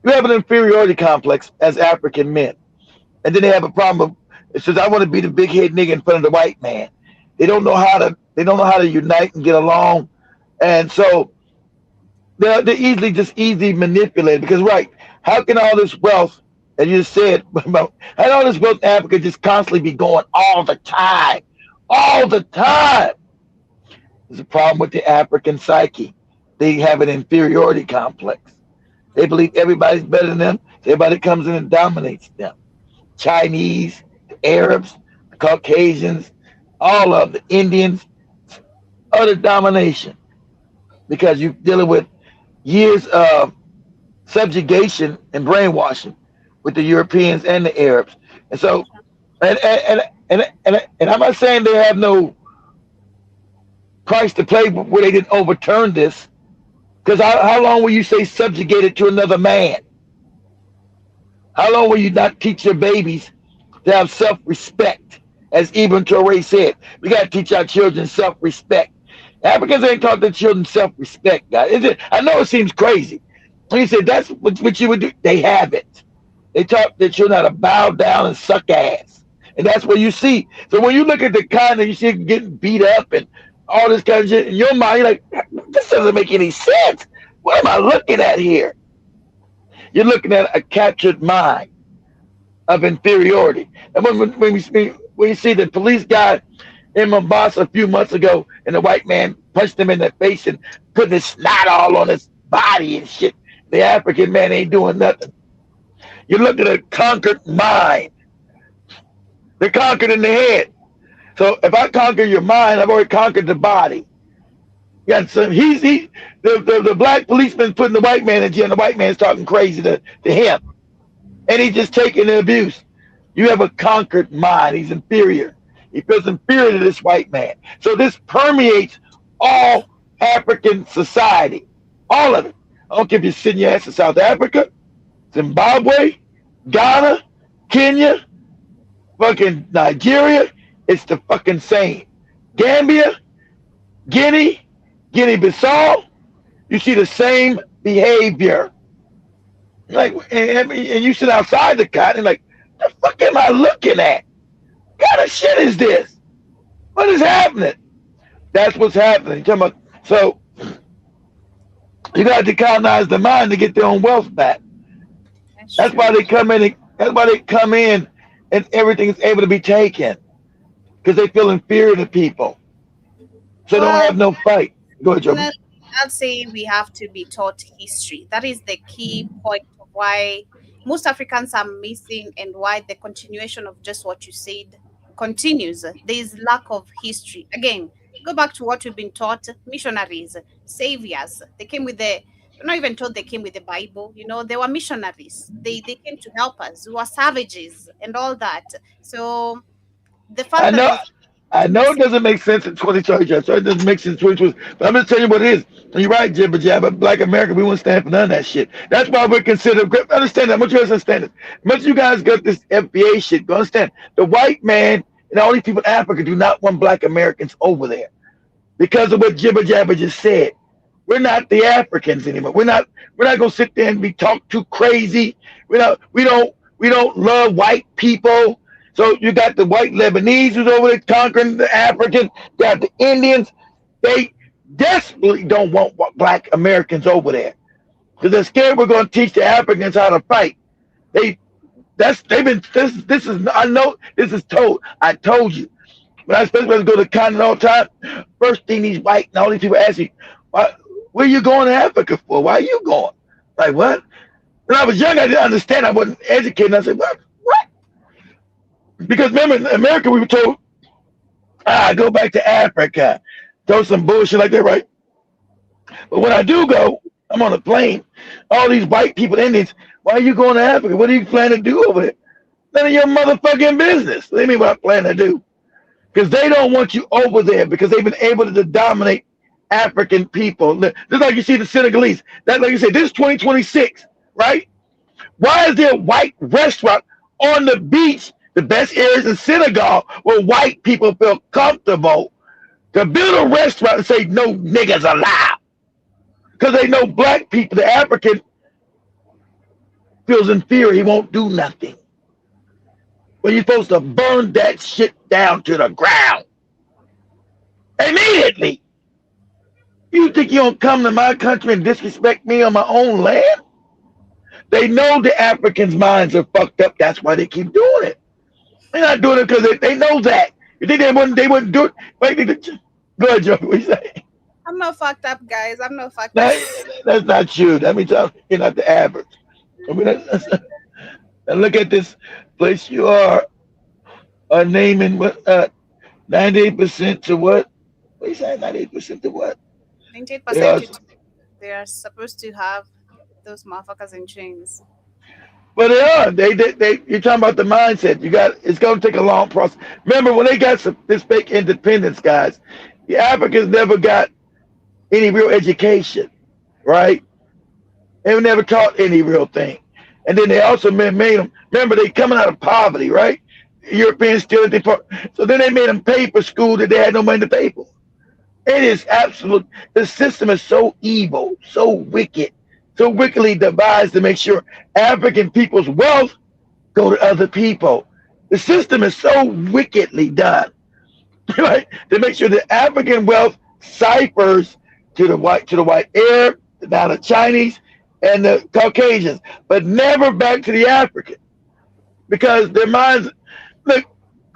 You have an inferiority complex as African men. And then they have a problem of, it says, I want to be the big head nigga in front of the white man. They don't know how to unite and get along. And so they're easily manipulated because, right, how can all this wealth, as you said, how can all this wealth in Africa just constantly be going all the time? All the time. There's a problem with the African psyche. They have an inferiority complex. They believe everybody's better than them. Everybody comes in and dominates them. Chinese, the Arabs, the Caucasians, all of the Indians, utter domination. Because you're dealing with years of subjugation and brainwashing with the Europeans and the Arabs. And so, and I'm not saying they have no price to pay where they didn't overturn this, because how long will you say subjugated to another man? How long will you not teach your babies to have self-respect? As Ibn Traoré said, we got to teach our children self-respect. Africans ain't taught their children self-respect, guys. I know it seems crazy. When you said that's what you would do, they have it. They taught their children how to bow down and suck ass. And that's what you see. So when you look at the continent, you see it getting beat up and all this kind of shit, in your mind, you're like, this doesn't make any sense. What am I looking at here? You're looking at a captured mind of inferiority. And when you see the police guy in Mombasa a few months ago, and the white man punched him in the face and put his snot all on his body and shit, the African man ain't doing nothing. You're looking at a conquered mind. They're conquered in the head. So if I conquer your mind, I've already conquered the body. Yeah, so the black policeman putting the white man in jail, and the white man's talking crazy to him. And he's just taking the abuse. You have a conquered mind. He's inferior. He feels inferior to this white man. So this permeates all African society. All of it. I don't care if you're sitting your ass in South Africa, Zimbabwe, Ghana, Kenya, fucking Nigeria. It's the fucking same. Gambia, Guinea-Bissau, you see the same behavior. Like, and you sit outside the continent, like, the fuck am I looking at? What kind of shit is this? What is happening? That's what's happening. So you got to decolonize the mind to get their own wealth back. That's why they come in. That's why they come in, and everything is able to be taken. Because they feel inferior to people. So they don't have no fight. Go ahead, Joe. I'd say we have to be taught history. That is the key point of why most Africans are missing and why the continuation of just what you said continues. There is lack of history. Again, go back to what we've been taught. Missionaries, saviors. They came with the. We're not even told they came with the Bible. You know, they were missionaries. They came to help us. We were savages and all that. So the fact I know it doesn't make sense in 2020. So it doesn't make sense in 2020. But I'm just telling you what it is. And you're right, Jibba Jabba. Black America, we won't stand for none of that shit. That's why we're considered. Understand that. I want you guys to understand it. Much you guys got this FBA shit. Go understand. The white man and all these people in Africa do not want Black Americans over there because of what Jibba Jabba just said. We're not the Africans anymore. We're not gonna sit there and be talked too crazy. We don't love white people. So you got the white Lebanese who's over there conquering the Africans. You got the Indians. They desperately don't want Black Americans over there because they're scared we're going to teach the Africans how to fight. I told you. When I especially go to the continent all the time, first thing these white and all these people ask me, where you going to Africa for? Why are you going? Like what? When I was young, I didn't understand. I wasn't educated. I said, what? Because remember, in America, we were told, go back to Africa. Throw some bullshit like that, right? But when I do go, I'm on a plane. All these white people, Indians, why are you going to Africa? What do you plan to do over there? None of your motherfucking business. What do you mean what I plan to do? Because they don't want you over there because they've been able to dominate African people. Just like you see the Senegalese. That, like you said, this is 2026, right? Why is there a white restaurant on the beach, the best areas in Senegal, where white people feel comfortable to build a restaurant and say no niggas allowed? Because they know Black people, the African, feels inferior. He won't do nothing. When you're supposed to burn that shit down to the ground immediately. You think you don't come to my country and disrespect me on my own land? They know the Africans' minds are fucked up. That's why they keep doing it. They're not doing it because they know that. You think they wouldn't do it? Wait, go ahead, Joe. What you say? I'm not fucked up, guys. I'm not fucked up. That's not you. That means you're not the average. I mean, and look at this place you are naming what 98% to what? What are you saying? 98% to what? 98%. They are supposed to have those motherfuckers in chains. But they are. They. You're talking about the mindset. It's going to take a long process. Remember when they got this fake independence, guys? The Africans never got any real education, right? They were never taught any real thing. And then they also made them. Remember, they coming out of poverty, right? Europeans still. So then they made them pay for school that they had no money to pay for. It is absolute. The system is so evil, so wicked, so wickedly devised to make sure African people's wealth go to other people. The system is so wickedly done, right? To make sure the African wealth ciphers to the white Arab, now the Chinese, and the Caucasians, but never back to the African, because their minds. Look,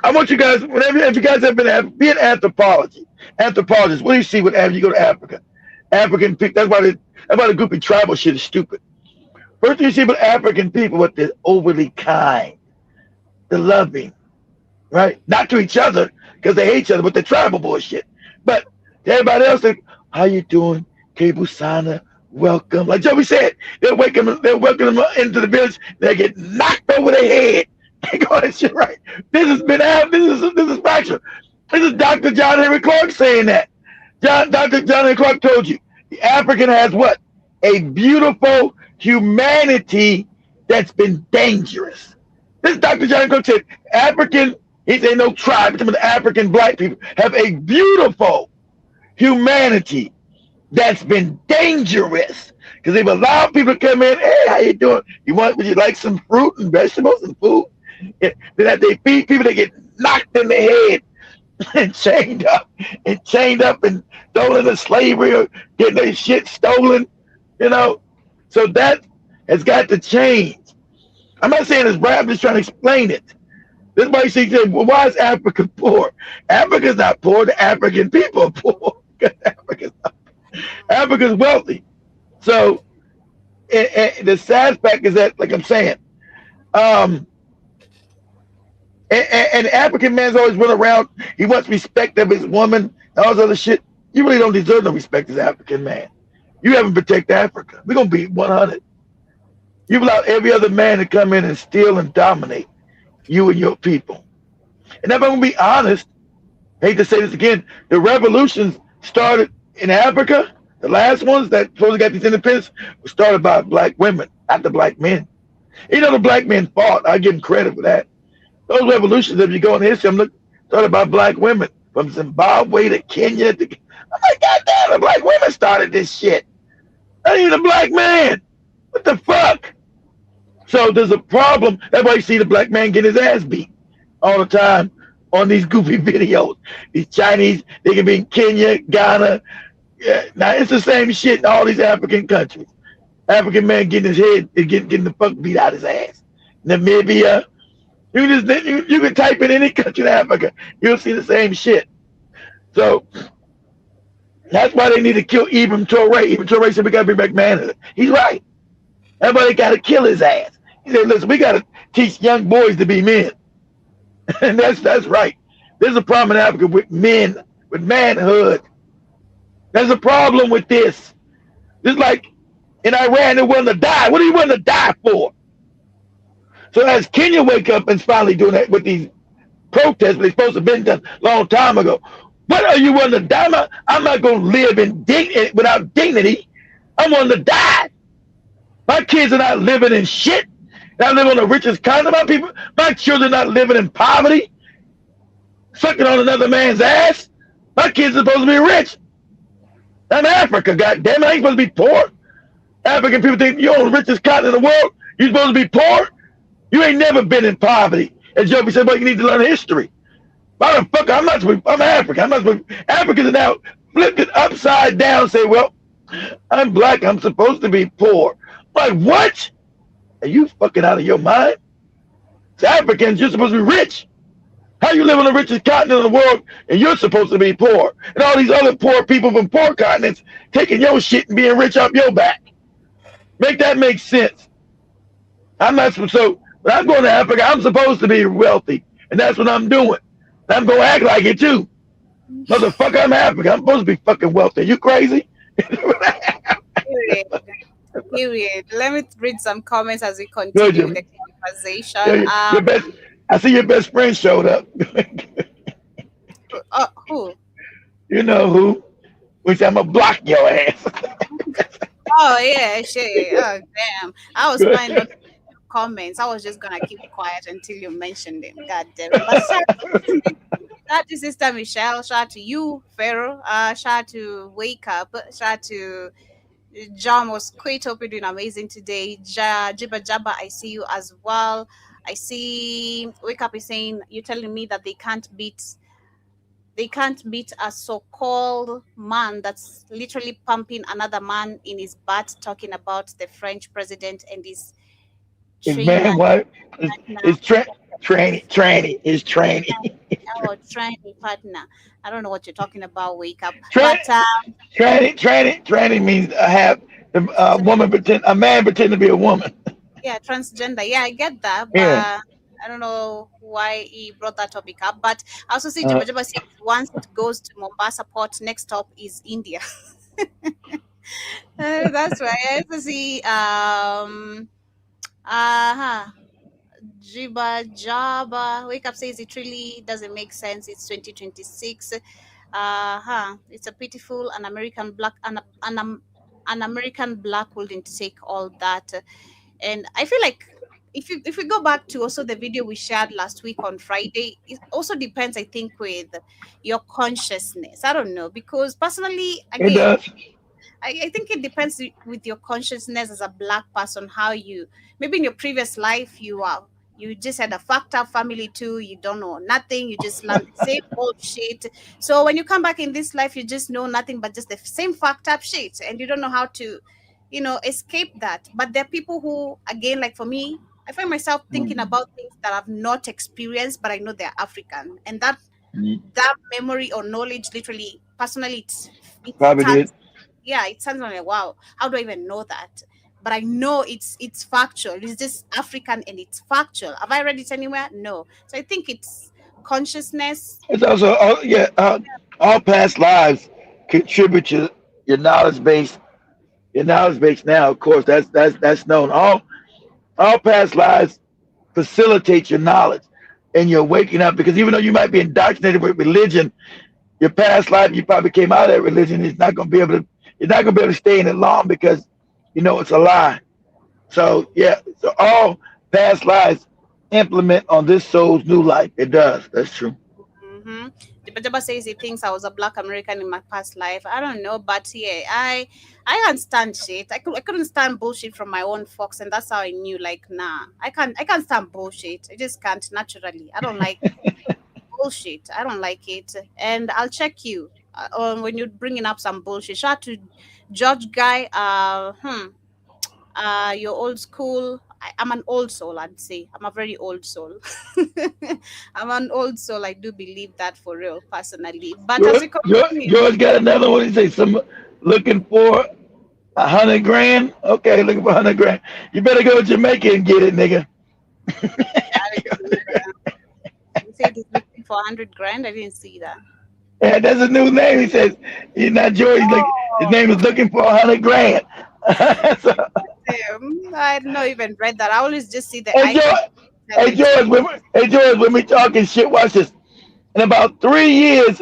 I want you guys. If you guys have be an anthropologist. What do you see when you go to Africa? African people. That's why the groupie tribal shit is stupid. First thing you see with African people, what they're overly kind, they're loving, right? Not to each other because they hate each other, but the tribal bullshit. But to everybody else, how you doing? Kebusana, welcome. Like Joey said, they're welcoming them into the village. They get knocked over their head. They go that shit right. This is factual. This is Dr. John Henry Clark saying that. Dr. John Henry Clark told you the African has what? A beautiful humanity that's been dangerous. This Dr. John Henry Clark said African, he said no tribe, some of the African Black people have a beautiful humanity that's been dangerous. Because they've allowed people to come in, hey, how you doing? Would you like some fruit and vegetables and food? Then after they feed people, they get knocked in the head and chained up and thrown into slavery or getting their shit stolen, So that has got to change. I'm not saying it's right, I'm just trying to explain it. This is why you say, well, why is Africa poor? Africa's not poor, the African people are poor. Africa's wealthy. So the sad fact is that, like I'm saying, and the African man's always run around. He wants respect of his woman. all this other shit, you really don't deserve no respect as an African man. You haven't protected Africa. We're gonna be 100. You allow every other man to come in and steal and dominate you and your people. And if I'm gonna be honest, I hate to say this again, the revolutions started in Africa. The last ones that supposedly got these independence were started by black women, not the black men. You know, the black men fought. I give them credit for that. Those revolutions, if you go in history, I'm looking, started by black women from Zimbabwe to Kenya. I'm like, goddamn, the black women started this shit. Not even a black man. What the fuck? So there's a problem. That's why you see the black man get his ass beat all the time on these goofy videos. These Chinese, they can be in Kenya, Ghana. Yeah, now it's the same shit in all these African countries. African man getting his head, getting the fuck beat out his ass. Namibia. You can type in any country in Africa, you'll see the same shit. So that's why they need to kill Ibn Toure. Ibn Toure said we gotta bring back manhood. He's right. That's why they gotta kill his ass. He said, listen, we gotta teach young boys to be men. And that's right. There's a problem in Africa with men, with manhood. There's a problem with this. Just like in Iran, they're willing to die. What are you willing to die for? So as Kenya wake up and finally doing that with these protests, but they're supposed to have been done a long time ago. What are you willing to die? I'm not going to live without dignity. I'm willing to die. My kids are not living in shit. I live on the richest continent. My children are not living in poverty, sucking on another man's ass. My kids are supposed to be rich. I'm Africa, goddamn it. I ain't supposed to be poor. African people think you're on the richest continent in the world. You're supposed to be poor. You ain't never been in poverty. As Joby said, but you need to learn history. Motherfucker, I'm African. Africans are now flipped it upside down and say, well, I'm black. I'm supposed to be poor. Like, what? Are you fucking out of your mind? It's Africans, you're supposed to be rich. How you live on the richest continent in the world and you're supposed to be poor? And all these other poor people from poor continents taking your shit and being rich up your back. Make that make sense. I'm not so when I'm going to Africa, I'm supposed to be wealthy. And that's what I'm doing. And I'm gonna act like it too. Motherfucker, I'm African. I'm supposed to be fucking wealthy. You crazy? Period. Let me read some comments as we continue with the conversation. I see your best friend showed up. Who? You know who? We said I'm gonna block your ass. Oh yeah, shit. Oh damn. I was finding comments. I was just gonna keep quiet until you mentioned it. God damn it. But shout out to Sister Michelle. Shout out to you, Pharaoh. Shout out to Wake Up. Shout out to John Mosquito. Hope you're doing amazing today. Jibba Jabba, I see you as well. I see Wake Up is saying you're telling me that they can't beat a so-called man that's literally pumping another man in his butt, talking about the French president and his man, what? It's tranny. Oh, tranny partner. I don't know what you're talking about. Wake Up. Tranny means have a man pretend to be a woman. Yeah, transgender. Yeah, I get that. But yeah. I don't know why he brought that topic up. But I also see Jabba Jabba saying once it goes to Mombasa port, next stop is India. That's right. I also see Jibba Jabba. Wake Up says it really doesn't make sense. It's 2026. It's a pitiful an American black an American black wouldn't take all that. And I feel like if we go back to also the video we shared last week on Friday, it also depends, I think, with your consciousness. I don't know, because personally, again, I think it depends with your consciousness as a black person, how you, maybe in your previous life, you just had a fucked up family too. You don't know nothing. You just learn the same old shit. So when you come back in this life, you just know nothing but just the same fucked up shit. And you don't know how to, escape that. But there are people who, again, like for me, I find myself thinking about things that I've not experienced, but I know they're African. And that memory or knowledge, literally, personally, it probably did. Yeah, it sounds like, wow, how do I even know that? But I know it's factual. It's just African and it's factual. Have I read it anywhere? No. So I think it's consciousness. It's also all past lives contribute to your knowledge base. Your knowledge base now, of course, that's known. All past lives facilitate your knowledge and you're waking up, because even though you might be indoctrinated with religion, your past life, you probably came out of that religion. You're not gonna be able to stay in it long because you know it's a lie. So so all past lives implement on this soul's new life. It does. That's true. Mm-hmm. Jabba says he thinks I was a Black American in my past life. I don't know, but yeah, I can't stand shit. I couldn't stand bullshit from my own folks, and that's how I knew. Like, nah, I can't stand bullshit. I just can't naturally. I don't like bullshit. I don't like it, and I'll check you when you're bringing up some bullshit. Shout out to George Guy. You're old school. I'm an old soul, I'd say. I'm a very old soul. I'm an old soul. I do believe that for real, personally. But as George got another one. He says, "Some looking for $100,000." Okay, looking for $100,000. You better go to Jamaica and get it, nigga. You said he's looking for $100,000. I didn't see that. Yeah, that's his new name. He says he's not George. His name is looking for $100,000. I not even read that. I always just see the. Hey George, when we talking shit, watch this. In about 4 years,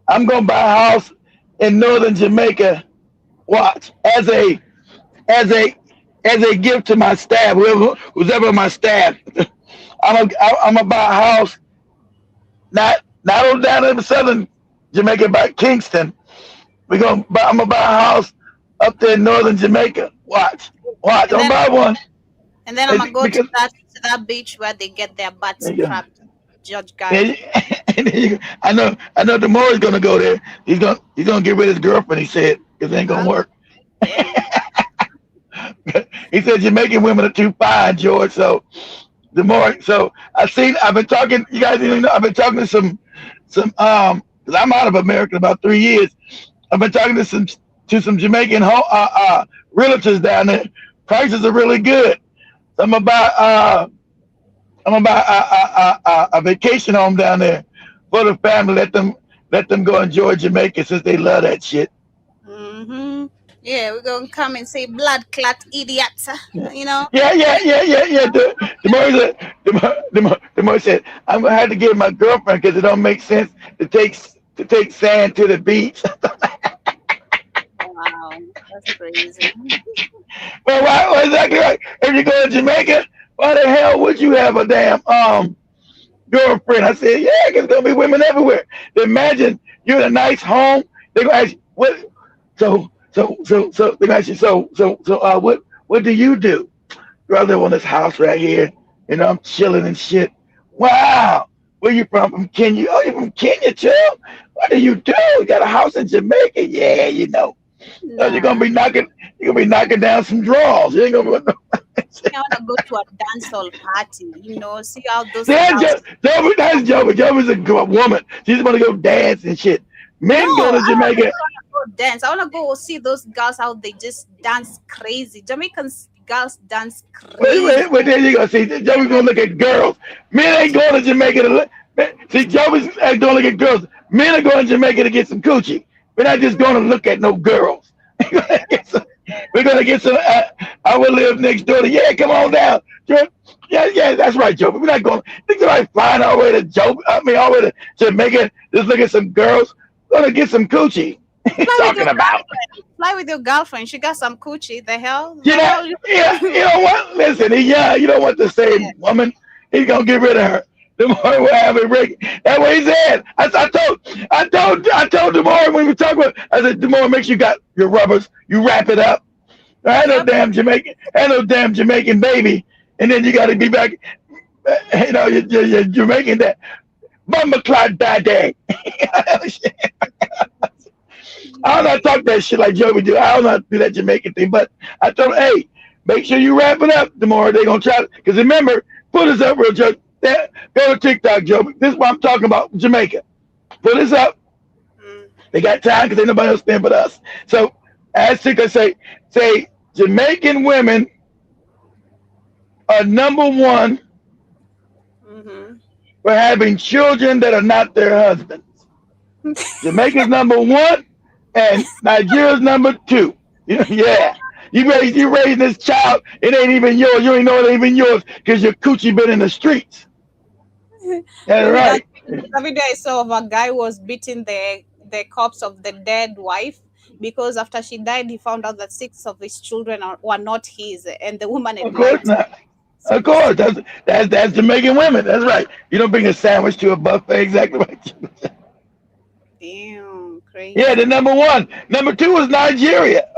I'm gonna buy a house in northern Jamaica. Watch, as a gift to my staff, who's ever on my staff. I'm gonna buy a house, not on down in southern Jamaica, by Kingston. I'm gonna buy a house up there in northern Jamaica. Watch. Don't buy one. And then I'm gonna go to that beach where they get their butts trapped. Judge Guy. I know Demore's gonna go there. He's gonna get rid of his girlfriend. He said it ain't gonna work. He said Jamaican women are too fine, George. So I've been talking. You guys even know I've been talking to some because I'm out of America about 3 years. I've been talking to some Jamaican realtors down there. Prices are really good. So I'm gonna buy a vacation home down there for the family. Let them go enjoy Jamaica since they love that shit. Mm-hmm. Yeah, we're gonna come and say blood clot idiots. You know. Yeah. The more said I'm gonna have to give my girlfriend because it don't make sense to take sand to the beach. Wow, that's crazy. Well, exactly right. If you go to Jamaica, why the hell would you have a damn girlfriend? I said, yeah, there's gonna be women everywhere. Imagine you're in a nice home. They're gonna ask you, what? So they're gonna ask you, what do you do? I live on this house right here. You know, I'm chilling and shit. Wow. Where you from? From Kenya? Oh, you from Kenya, chill? What do? You got a house in Jamaica? Yeah, you know. Nah. You're gonna be knocking down some drawers. You ain't gonna. I want to go to a dancehall party. You know, see how those. That's Jovi. Jovi's a woman. She's gonna go dance and shit. Men go to Jamaica. Dance. I want to go see those girls how they just dance crazy. Jamaican girls dance crazy. Wait, there you go. See, Jovi's gonna look at girls. Men ain't going to Jamaica to look. See, Jovi's gonna look at girls. Men are going to Jamaica to get some coochie. We're not just going to look at no girls. We're going to get some. I will live next door to. Yeah, come on down. Yeah, that's right, Joe. We're not going. Think somebody flying all the way to all the way to Jamaica. Just look at some girls. We're going to get some coochie. Talking about. Fly with your girlfriend. She got some coochie. The hell? You know what? Listen, you don't want the same woman. He's going to get rid of her. DeMar will have it rigged. That's what he said. I told DeMar when we talk about. I said, DeMar, make sure you got your rubbers. You wrap it up. I ain't no damn Jamaican baby. And then you got to be back. You know, you're Jamaican that Bumba Clot Daddy. I don't know talk that shit like Joey do. I don't know do that Jamaican thing. But I told him, hey, make sure you wrap it up, DeMar. They're gonna try. Because remember, put us up real joke. Go to TikTok, Joe. This is what I'm talking about, Jamaica. Put us up. They got time because ain't nobody else stand but us. So, as TikTok say Jamaican women are number one for having children that are not their husbands. Jamaica's number 1 and Nigeria's number 2. Yeah. You raising this child, it ain't even yours. You ain't know it ain't even yours because your coochie been in the streets. That's right. The video I saw of a guy was beating the corpse of the dead wife because after she died, he found out that 6 of his children were not his, and the woman had Of course not. Of course, that's Jamaican women. That's right. You don't bring a sandwich to a buffet. Exactly right. Damn, crazy. Yeah, the number 1. Number 2 is Nigeria.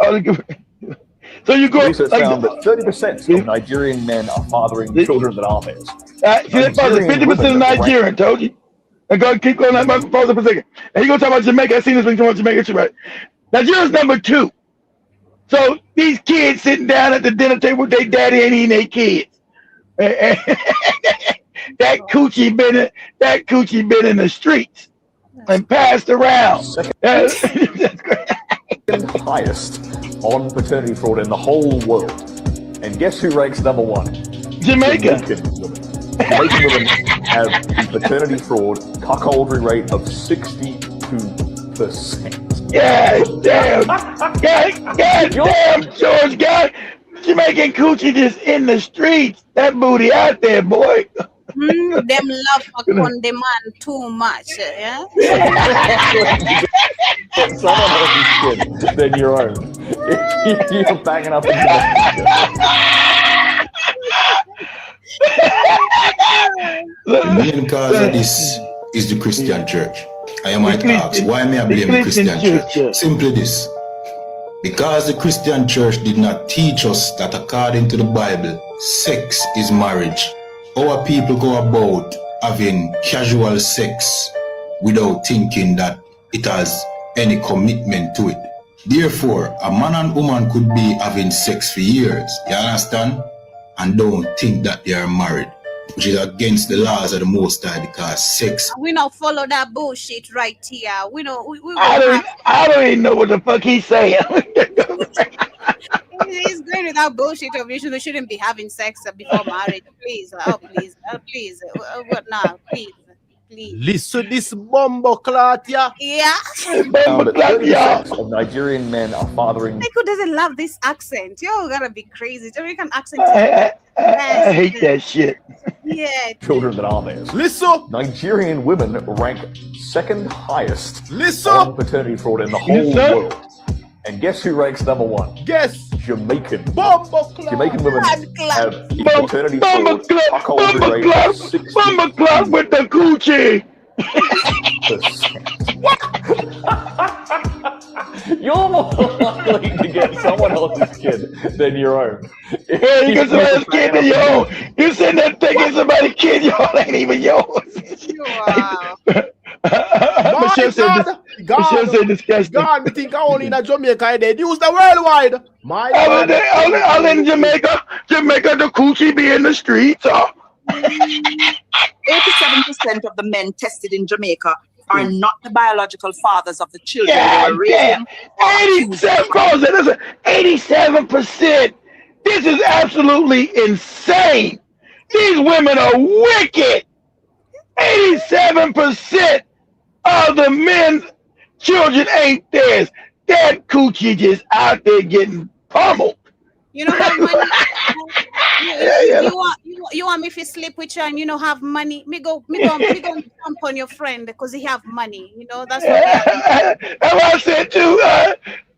So you go. Research found that 30% of Nigerian men are fathering children that aren't theirs. See, that's 50% of Nigerian. Told you. And go keep going that much for a second. And you gonna talk about Jamaica? I seen this when you talk about Jamaica too, right? Nigeria's number 2. So these kids sitting down at the dinner table with their daddy ain't eating their kids. That coochie been in the streets and passed around. Second highest on paternity fraud in the whole world. And guess who ranks number 1? Jamaica. Jamaican women have the paternity fraud cuckoldry rate of 62%. God damn, George, God, Jamaican coochie just in the streets. That booty out there, boy. Them love fuck on demand too much. Yeah. Someone else's kid than your own. You're banging up into The main cause of this is the Christian church. I might ask, why may I blame the Christian church? Simply this. Because the Christian church did not teach us that according to the Bible, sex is marriage. Our people go about having casual sex without thinking that it has any commitment to it. Therefore, a man and woman could be having sex for years, you understand? And don't think that they are married, which is against the laws of the Most High because sex. We don't follow that bullshit right here. We don't. I don't even know what the fuck he's saying. He's going with that bullshit of we shouldn't be having sex before marriage. Please, please. What now? Please. Listen, this bombo clot, yeah. Yeah. Found that 30% of Nigerian men are fathering. Who doesn't love this accent? You're gonna be crazy. Jamaican accent. I hate that shit. Yeah. Children that aren't theirs. Listen. Nigerian women rank 2nd highest Listen. on paternity fraud in the whole world. And guess who ranks number 1? Guess. Jamaican. Jamaican women have the paternity fraud cuckoldry rate of 60%. Bumba clock with the coochie. You're more likely to get someone else's kid than your own. Yeah, you get somebody's kid than your own. You sitting there thinking somebody's kid, y'all ain't even yours. Wow. Michelle said disgusting. God, we think only in Jamaica they use the worldwide. My God. All in Jamaica, the coochie be in the streets. 87% of the men tested in Jamaica are not the biological fathers of the children Yeah, they were raising. 87%. This is absolutely insane. These women are wicked. 87% of the men's children ain't theirs. That coochie just out there getting pummeled. You don't have money. You want me to sleep with you and you don't have money? Me go jump on your friend because he have money. You know that's what. That's what I said too.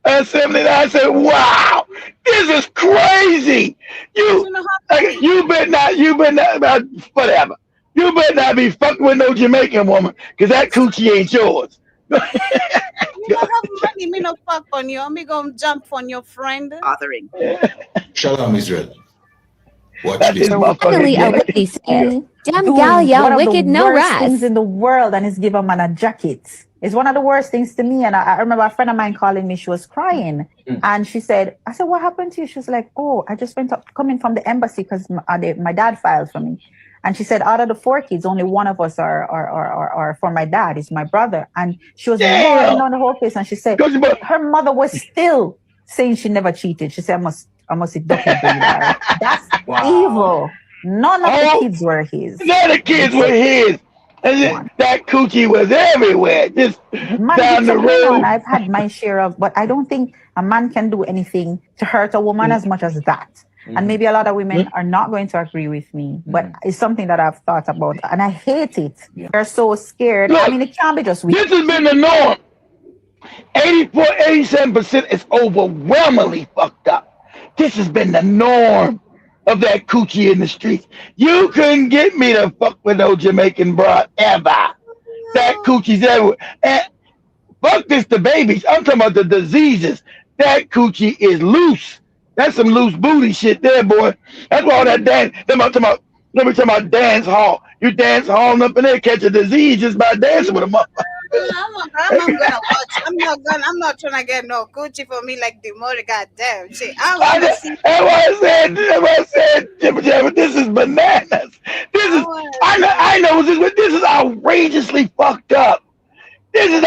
Assembly. I said, "Wow, this is crazy. You better not. Whatever. You better not be fucking with no Jamaican woman because that coochie ain't yours." You don't have money, me no fuck on you. Me gonna jump on your friend. Bothering. Shalom, Israel. Watch this. Finally, a witty saying, "Damn gal, y'all wicked, no rest." Things in the world, and it's give a man a jacket. It's one of the worst things to me. And I remember a friend of mine calling me. She was crying, and she said, "I said, what happened to you?" She was like, "Oh, I just went up coming from the embassy because my dad filed for me." And she said, out of the 4 kids, only one of us are for my dad. It's my brother. And she was rolling on the whole place. And she said, her mother was still saying she never cheated. She said, I must see Ducky baby. That's evil. None of the kids were his. None of the kids were his. And that coochie was everywhere, just down the road. I've had my share of, but I don't think a man can do anything to hurt a woman as much as that. And maybe a lot of women are not going to agree with me, but it's something that I've thought about, and I hate it. They're so scared. Look, I mean, it can't be just weak. This has been the norm. 84, 87% is overwhelmingly fucked up. This has been the norm of that coochie in the streets. You couldn't get me to fuck with no Jamaican broad ever. That coochie's everywhere. And fuck this, the babies. I'm talking about the diseases. That coochie is loose. That's some loose booty shit there, boy. That's why all that dance. Let me talk about dance hall. You dance halling up in there, catch a disease just by dancing with a motherfucker. I'm not trying to get no coochie for me like the more goddamn shit. That's why I said, Jimmy, this is bananas. I know this is outrageously fucked up. This is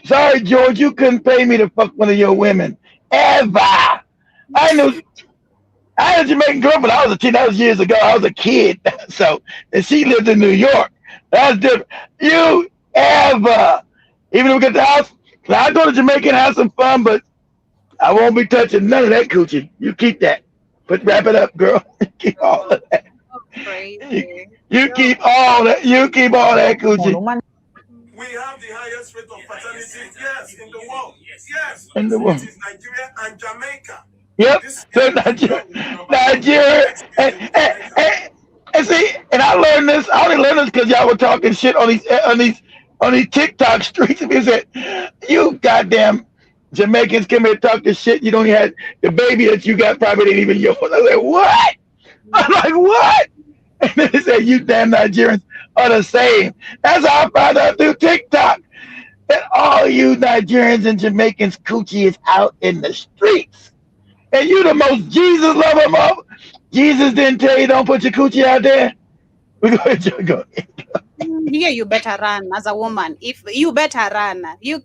sorry, George, you couldn't pay me to fuck one of your women. Ever. I had a Jamaican girlfriend. I was a teen. That was years ago. I was a kid. So, and she lived in New York. That's different. You ever, even if we get the house, I go to Jamaica and have some fun, but I won't be touching none of that coochie. You keep that. Wrap it up, girl. Keep all of that. You keep all that. You keep all that coochie. We have the highest rate of paternity, yes, in the world. Yes, in the world. It is Nigeria and Jamaica. Yep. So Nigeria. And see, and I learned this. I only learned this because y'all were talking shit on these TikTok streets. And people said, "You goddamn Jamaicans come here and talk this shit. You don't even have the baby that you got probably ain't even yours." I was like, "What?" I'm like, "What?" And then they said, "You damn Nigerians are the same." That's how I found out through TikTok that all you Nigerians and Jamaicans coochie is out in the streets. And you the most Jesus lover of. Jesus didn't tell you don't put your coochie out there. We go ahead, go. Yeah, you better run as a woman. If you better run, you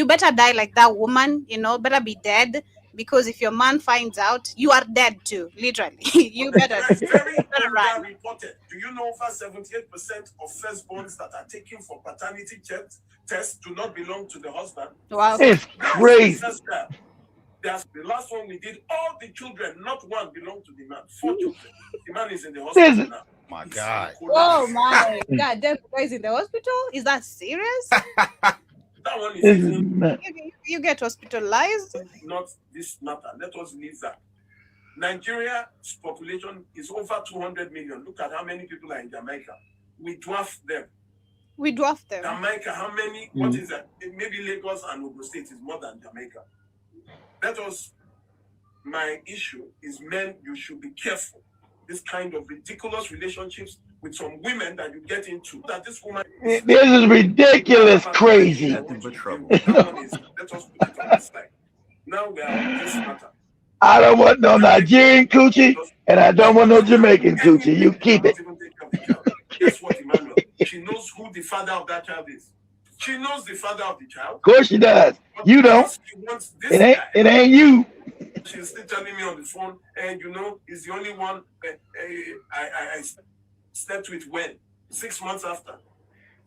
better die like that woman. Better be dead, because if your man finds out, you are dead too. Literally, you better. Better run. Reported. Do you know over 78% of firstborns that are taken for paternity tests do not belong to the husband? Wow, it's crazy. That's the last one we did. All the children, not one, belong to the man. 4 children. The man is in the hospital now. My God. Oh my God, that guy is in the hospital? Is that serious? That one is you get hospitalized? Not this matter. Let us leave that. Nigeria's population is over 200 million. Look at how many people are in Jamaica. We dwarf them. Jamaica, how many? What is that? Maybe Lagos and Ogun State is more than Jamaica. My issue is, men, you should be careful. This kind of ridiculous relationships with some women that you get into. That this woman. This is ridiculous, crazy. Let us put it on the side. Now we are this matter. I don't want no Nigerian coochie, and I don't want no Jamaican coochie. You keep it. Guess what, Emmanuel? She knows who the father of that child is. She knows the father of the child. Of course she does. You don't. It ain't you. She's still telling me on the phone, and he's the only one I slept with when? 6 months after.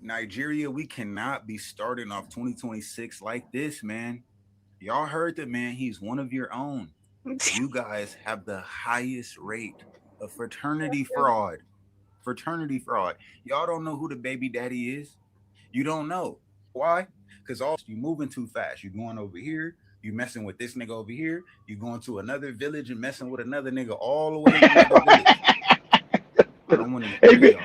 Nigeria, we cannot be starting off 2026 like this, man. Y'all heard that, man. He's one of your own. You guys have the highest rate of fraternity fraud. Y'all don't know who the baby daddy is. You don't know. Why? Because you moving too fast. You going over here, you messing with this nigga over here, you going to another village and messing with another nigga all the way to another village.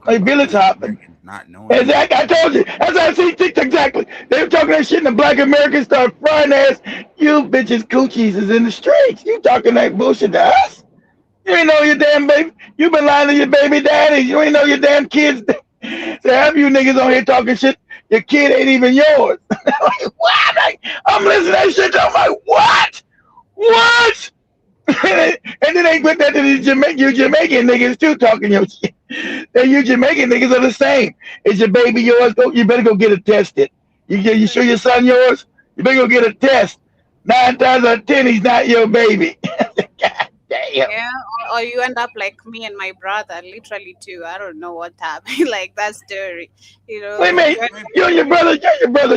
Hey, village hopping. Not knowing. Exactly. I told you. That's how I see TikTok. Exactly. They were talking that shit, and the black Americans start frying ass. You bitches coochies is in the streets. You talking that bullshit to us? You ain't know your damn baby. You been lying to your baby daddies. You ain't know your damn kids. So have you niggas on here talking shit. Your kid ain't even yours. Like, what? I'm listening to that shit. I'm like, what? What? And then they put that to you Jamaican niggas too talking your shit. And you Jamaican niggas are the same. Is your baby yours? You better go get it tested. You sure your son yours? You better go get a test. 9 times out of 10, he's not your baby. God Damn. Yeah, or you end up like me and my brother, literally too. I don't know what happened. Like that story, you know. Wait a minute. You and your brother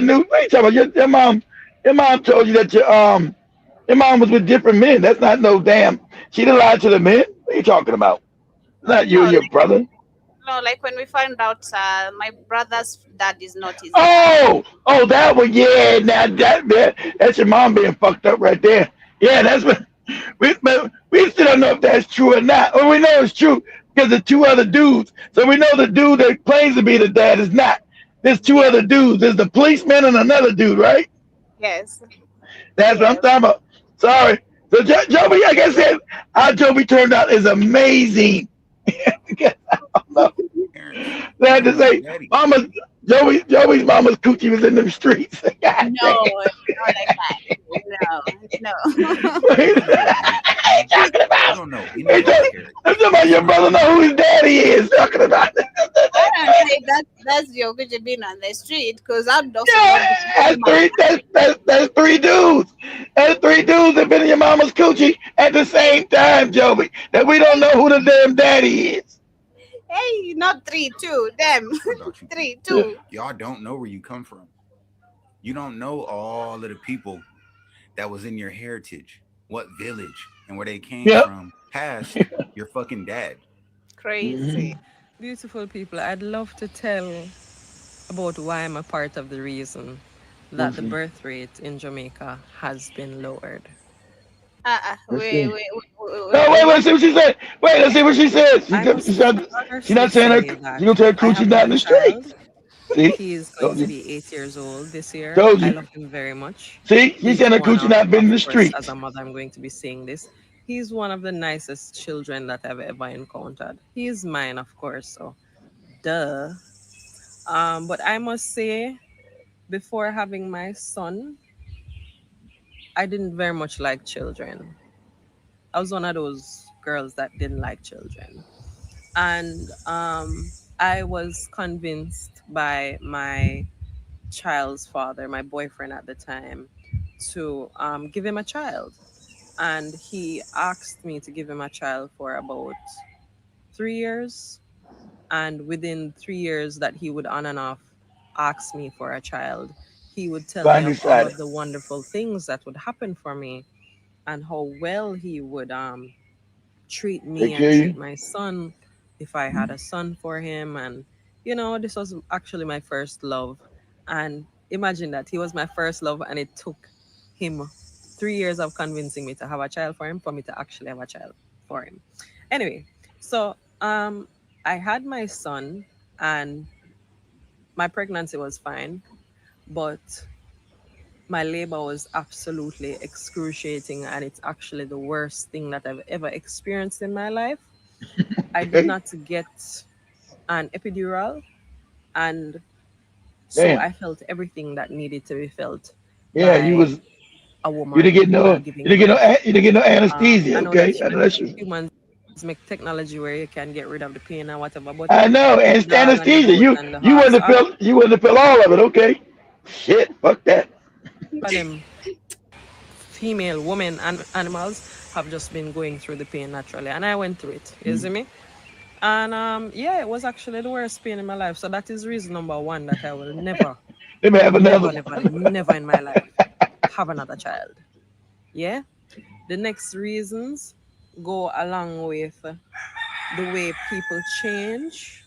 knew. What are you talking about? Your mom told you that your mom was with different men. That's not no damn. She didn't lie to the men. What are you talking about? Not you and your brother. No, like when we found out my brother's dad is not his dad. Oh, that one. Yeah, now that's your mom being fucked up right there. Yeah, that's what we still don't know if that's true or not. Well, we know it's true because the two other dudes. So we know the dude that claims to be the dad is not. There's two other dudes. There's the policeman and another dude, right? Yes. That's what I'm talking about. Sorry. So Joby, like I said, our Joby turned out is amazing. They had to say, Joey's mama's coochie was in them streets. No, not like that. No. What are you talking about? I'm talking about your brother know who his daddy is. Talking about. That's your Gucci being on the street because I'm not. That's three dudes. That's three dudes that been in your mama's coochie at the same time, Joby. That we don't know who the damn daddy is. Hey, not 3, 2, them. 3, 2. Y'all don't know where you come from. You don't know all of the people that was in your heritage, what village and where they came from past your fucking dad. Crazy. Beautiful people, I'd love to tell about why I'm a part of the reason that the birth rate in Jamaica has been lowered. Wait, let's see what she said. Wait, let's see what she said. She's not saying that. She's gonna tell Coochie not in the street. See? He's going to be 8 years old this year. Told you. I love him very much. See, he's saying that Coochie not been in the street. As a mother, I'm going to be saying this. He's one of the nicest children that I've ever encountered. He's mine, of course, so duh. But I must say, before having my son, I didn't very much like children. I was one of those girls that didn't like children. And I was convinced by my child's father, my boyfriend at the time, to give him a child. And he asked me to give him a child for about 3 years. And within 3 years that he would on and off ask me for a child, he would tell me of all of the wonderful things that would happen for me and how well he would treat me and treat my son if I had a son for him. And, you know, this was actually my first love. And imagine that he was my first love and it took him 3 years of convincing me to have a child for him for me to actually have a child for him. Anyway, so I had my son and my pregnancy was fine. But my labor was absolutely excruciating, and it's actually the worst thing that I've ever experienced in my life. I did not get an epidural, and so I felt everything that needed to be felt. Yeah, you was a woman. You didn't get no anesthesia. Okay, that's you. Humans make technology where you can get rid of the pain and whatever. But I know, and anesthesia. You wouldn't feel all of it. Okay. Shit, fuck that. Them female, women, and animals have just been going through the pain naturally, and I went through it. You see me? And yeah, it was actually the worst pain in my life. So that is reason number one that I will never in my life have another child. Yeah. The next reasons go along with the way people change,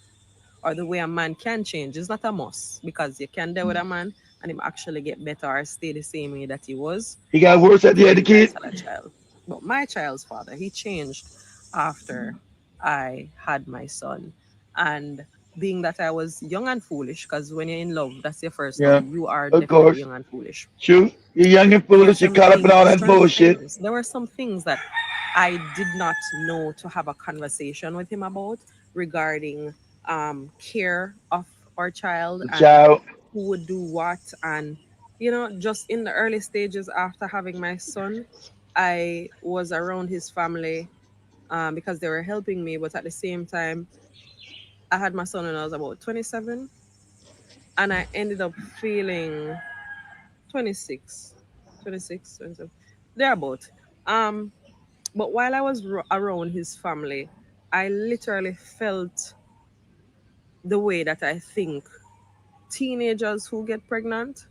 or the way a man can change. It's not a must, because you can deal with a man and him actually get better or stay the same way that he was. He got worse at the end of the kid. But my child's father, he changed after I had my son. And being that I was young and foolish, because when you're in love, that's your first love. You are definitely young and foolish. True. You're young and foolish. You're caught up in all that bullshit. There were some things that I did not know to have a conversation with him about regarding care of our child and who would do what. And you know, just in the early stages after having my son, I was around his family because they were helping me, but at the same time I had my son when I was about 27 and I ended up feeling 26, 27 thereabout. But while I was around his family, I literally felt the way that I think teenagers who get pregnant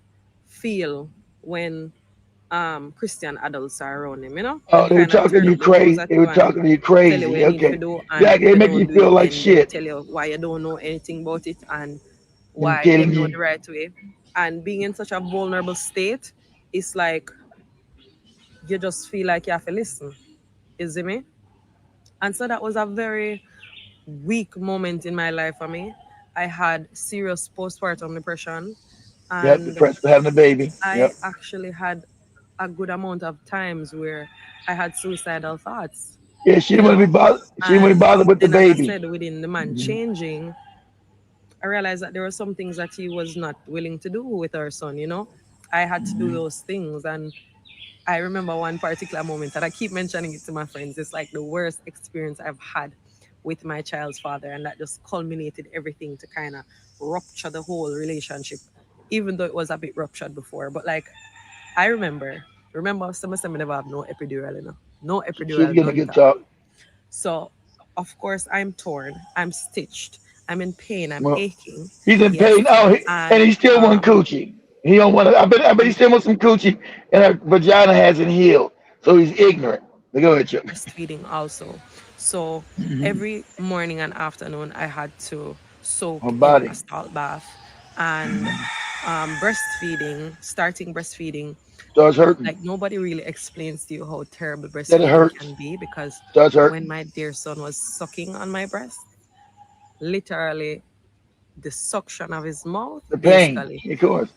feel when Christian adults are around him, you know? Oh, they were talking you crazy. They were talking you crazy. Okay. Yeah, they make you feel like shit. Tell you why you don't know anything about it and why they know the right way. And being in such a vulnerable state, it's like you just feel like you have to listen. You see me? And so that was a very weak moment in my life for me. I had serious postpartum depression. And depressed for having a baby. I actually had a good amount of times where I had suicidal thoughts. Yeah, she didn't want to be bothered. She didn't want to be bothered with the baby. As I said, within the man changing, I realized that there were some things that he was not willing to do with our son, you know? I had to do those things. And I remember one particular moment, and I keep mentioning it to my friends. It's like the worst experience I've had with my child's father. And that just culminated everything to kind of rupture the whole relationship, even though it was a bit ruptured before. But like, I remember some of them never have no epidural, you know? No epidural. So, of course, I'm torn. I'm stitched. I'm in pain. I'm aching. He's in pain. Oh, and he still want coochie. He don't want to. I bet he still wants some coochie, and her vagina hasn't healed, so he's ignorant. Go ahead, Chuck. Breastfeeding also. So every morning and afternoon, I had to soak in a salt bath, and starting breastfeeding. Does hurt. Like nobody really explains to you how terrible breastfeeding can be, because when my dear son was sucking on my breast, literally the suction of his mouth, the pain, of course,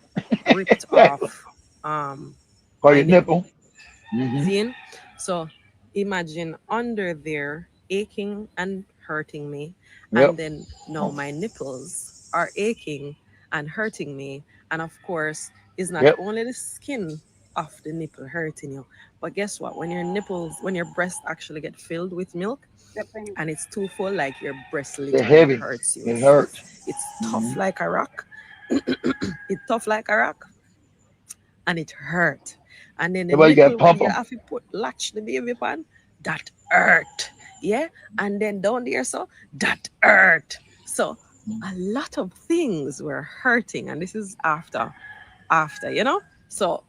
ripped off or your nipple. So imagine under there aching and hurting me, and then now my nipples are aching and hurting me, and of course it's not only the skin of the nipple hurting you, but guess what? When your breast actually get filled with milk and it's too full, like your breast literally hurts you. It hurts. It's tough like a rock. It's tough like a rock, and it hurt. And then the nipple, you have to latch the baby pan, that hurt. Yeah, and then down there, so that hurt. So a lot of things were hurting, and this is after, you know. So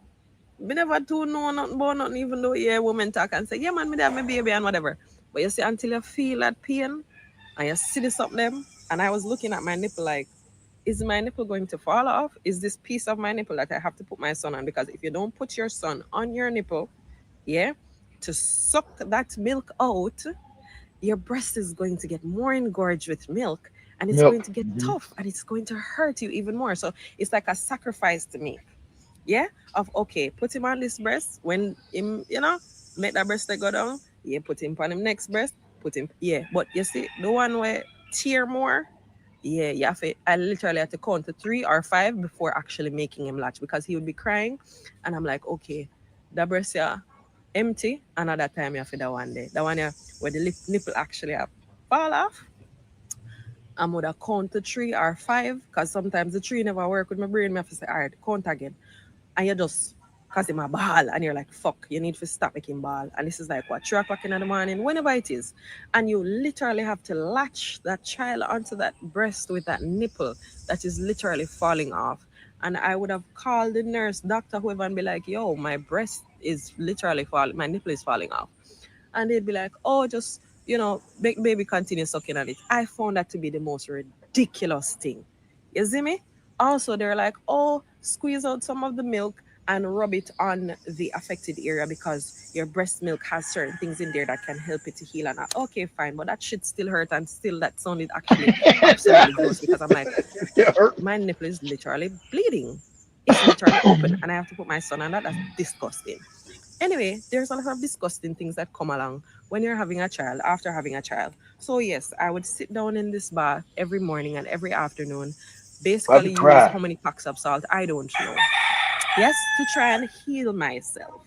we never do know nothing about nothing, even though women talk and say, yeah man, me have my baby and whatever. But you see, until you feel that pain and you see this up them, and I was looking at my nipple like, is my nipple going to fall off? Is this piece of my nipple that I have to put my son on? Because if you don't put your son on your nipple, to suck that milk out, your breast is going to get more engorged with milk, and it's going to get tough, and it's going to hurt you even more. So it's like a sacrifice to me. Of okay, put him on this breast. When him, make that breast go down, put him on him next breast, put him, but you see, the one where tear more, you have to, I literally had to count to 3 or 5 before actually making him latch, because he would be crying, and I'm like, okay, that breast empty, another time you have to that one day. That one where the nipple actually fall off, I'm gonna count to 3 or 5, because sometimes the 3 never work with my brain. I have to say, all right, count again. And you just cause him a ball, and you're like, fuck, you need to stop making ball. And this is like what, 3 o'clock in the morning, whenever it is. And you literally have to latch that child onto that breast with that nipple that is literally falling off. And I would have called the nurse, doctor, whoever, and be like, yo, my breast is literally falling, my nipple is falling off. And they'd be like, oh, just, baby continue sucking on it. I found that to be the most ridiculous thing. You see me? Also, they're like, oh, squeeze out some of the milk and rub it on the affected area, because your breast milk has certain things in there that can help it to heal. And okay, fine, but that shit still hurt, and still that sounded actually absolutely gross, because I'm like, my nipple is literally bleeding. It's literally open, and I have to put my son on that. That's disgusting. Anyway, there's a lot of disgusting things that come along when you're having a child, after having a child. So yes, I would sit down in this bath every morning and every afternoon, basically use how many packs of salt, I don't know. Yes, to try and heal myself.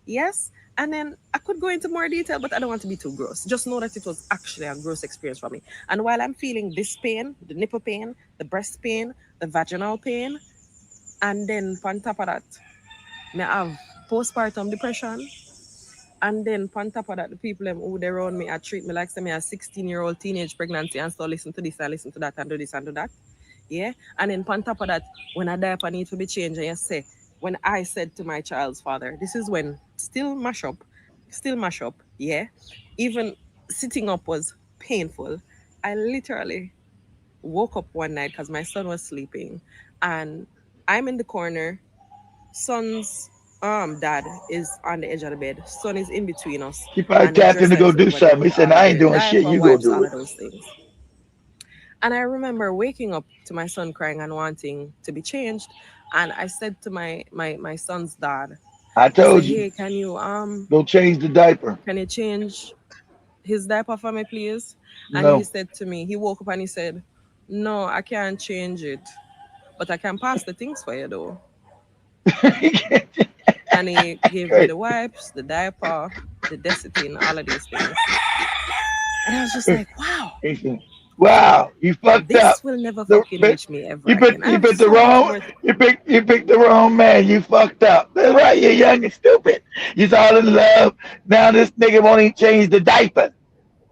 Yes, and then I could go into more detail, but I don't want to be too gross. Just know that it was actually a gross experience for me. And while I'm feeling this pain, the nipple pain, the breast pain, the vaginal pain, and then on top of that, I have postpartum depression, And then on top of that, the people who they around me, I treat me like me a 16-year-old teenage pregnancy and still listen to this and listen to that and do this and do that. Yeah. And then on top of that, when a diaper needs to be changed, and you say, when I said to my child's father, this is when still mash up, yeah. Even sitting up was painful. I literally woke up one night because my son was sleeping and I'm in the corner. Son's dad is on the edge of the bed. Son is in between us. He probably tapped him to go do something. He said, I ain't doing shit. You go do it. Those things. And I remember waking up to my son crying and wanting to be changed. And I said to my son's dad, I told you, hey, can you go change the diaper. Can you change his diaper for me, please? And No. he said to me, he woke up and he said, no, I can't change it, but I can pass the things for you though. And he gave me the wipes, the diaper, the Desitin, all of these things. And I was just like, wow. Wow, you fucked This up. will never fucking reach me ever. You picked again. the wrong. You picked the wrong man. You fucked up. That's right. You're young and stupid. You're all in love. Now this nigga won't even change the diaper.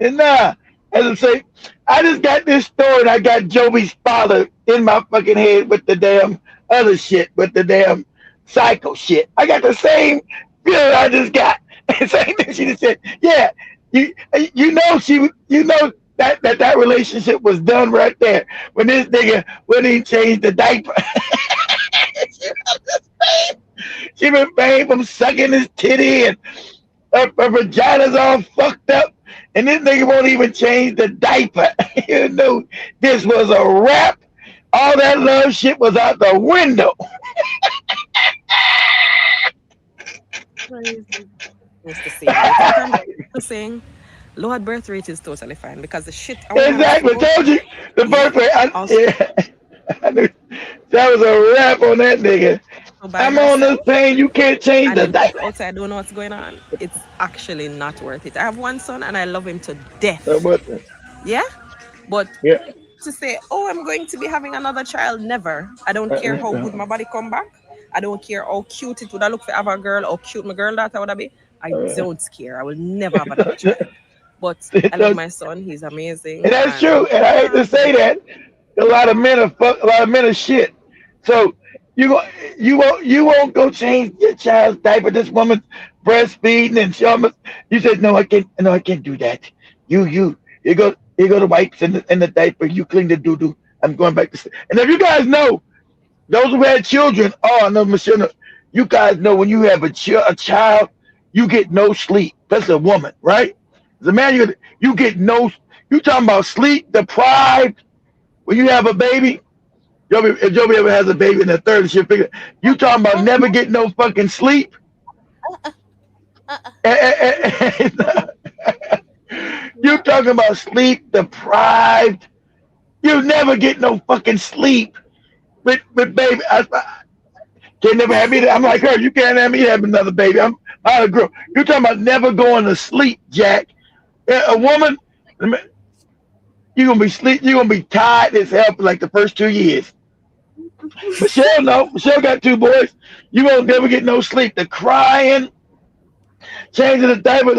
And as I say, I just got this story. And I got Joby's father in my fucking head with the damn other shit, with the damn psycho shit. I got the same feeling I just got. Same thing she just said. Yeah, you know that relationship was done right there when this nigga wouldn't even change the diaper. She been paying from sucking his titty and her vagina's all fucked up, and this nigga won't even change the diaper. You knew this was a wrap. All that love shit was out the window. Crazy. Mr. Singh, lower birth rate is totally fine because the shit. Exactly, told you the birth rate. I knew that was a wrap on that nigga. I'm on this pain. You can't change the diaper. Also, I don't know what's going on. It's actually not worth it. I have one son and I love him to death. Yeah, but to say, oh, I'm going to be having another child, never. I don't care how good my body come back. I don't care how cute it would I look for have a girl, how cute my girl that I would be. I don't care. I will never have another child. But I love my son. He's amazing. And that's true. And I hate to say that. A lot of men are shit. So you won't go change your child's diaper. This woman's breastfeeding and she almost, you said no, I can't do that. You go the wipes in the diaper. You clean the doo doo. I'm going back to sleep. And if you guys know, those who had children, no, Michelle, you guys know when you have a child, you get no sleep. That's a woman, right? As a man, you get no. You talking about sleep deprived when you have a baby? If Joby ever has a baby in the third, she'll figure. You talking about never get no fucking sleep? You talking about sleep deprived? You never get no fucking sleep with baby. I can never have me. I'm like her. You can't have me have another baby. I'm a girl. You talking about never going to sleep, Jack? A woman, you're gonna be sleep. You're gonna be tired as hell for like the first 2 years. Michelle, no. Michelle got 2 boys. You won't never get no sleep. The crying, changing the diaper.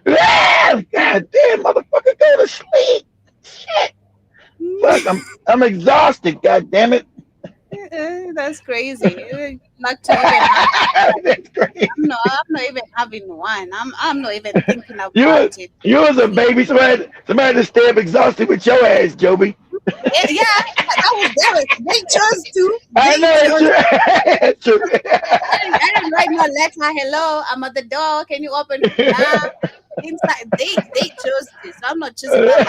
God damn, motherfucker, go to sleep. Shit. Fuck, I'm exhausted. God damn it. That's crazy. Not to even That's crazy. I'm not even having one. I'm not even thinking about it. You was a baby. Somebody to stay up exhausted with your ass, Joby. Yeah, that was theirs. They chose to. I know it's true. I didn't write no letter. Hello, I'm at the door. Can you open? Nah. Inside, they chose this. I'm not choosing that.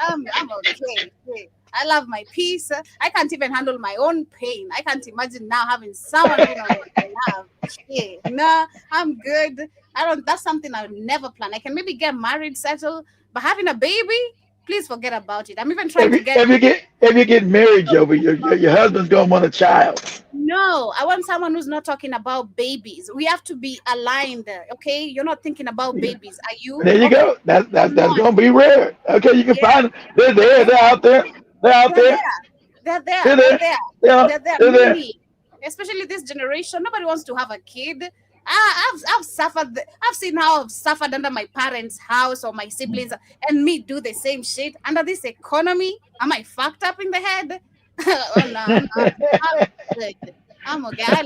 I'm okay. I love my peace. I can't even handle my own pain. I can't imagine now having someone I love. Yeah, no, I'm good. That's something I would never plan. I can maybe get married, settle, but having a baby, please forget about it. I'm even trying to get. If you get married, Joby, your husband's gonna want a child. No, I want someone who's not talking about babies. We have to be aligned. Okay, you're not thinking about babies, are you? There you go. That's gonna be rare. Okay, you can find them. They're there. They're out there. They're out there. They're there. They're there. especially this generation. Nobody wants to have a kid. I've suffered. I've seen how I've suffered under my parents' house or my siblings, and me do the same shit under this economy. Am I fucked up in the head? Oh no, I'm good. I'm okay. I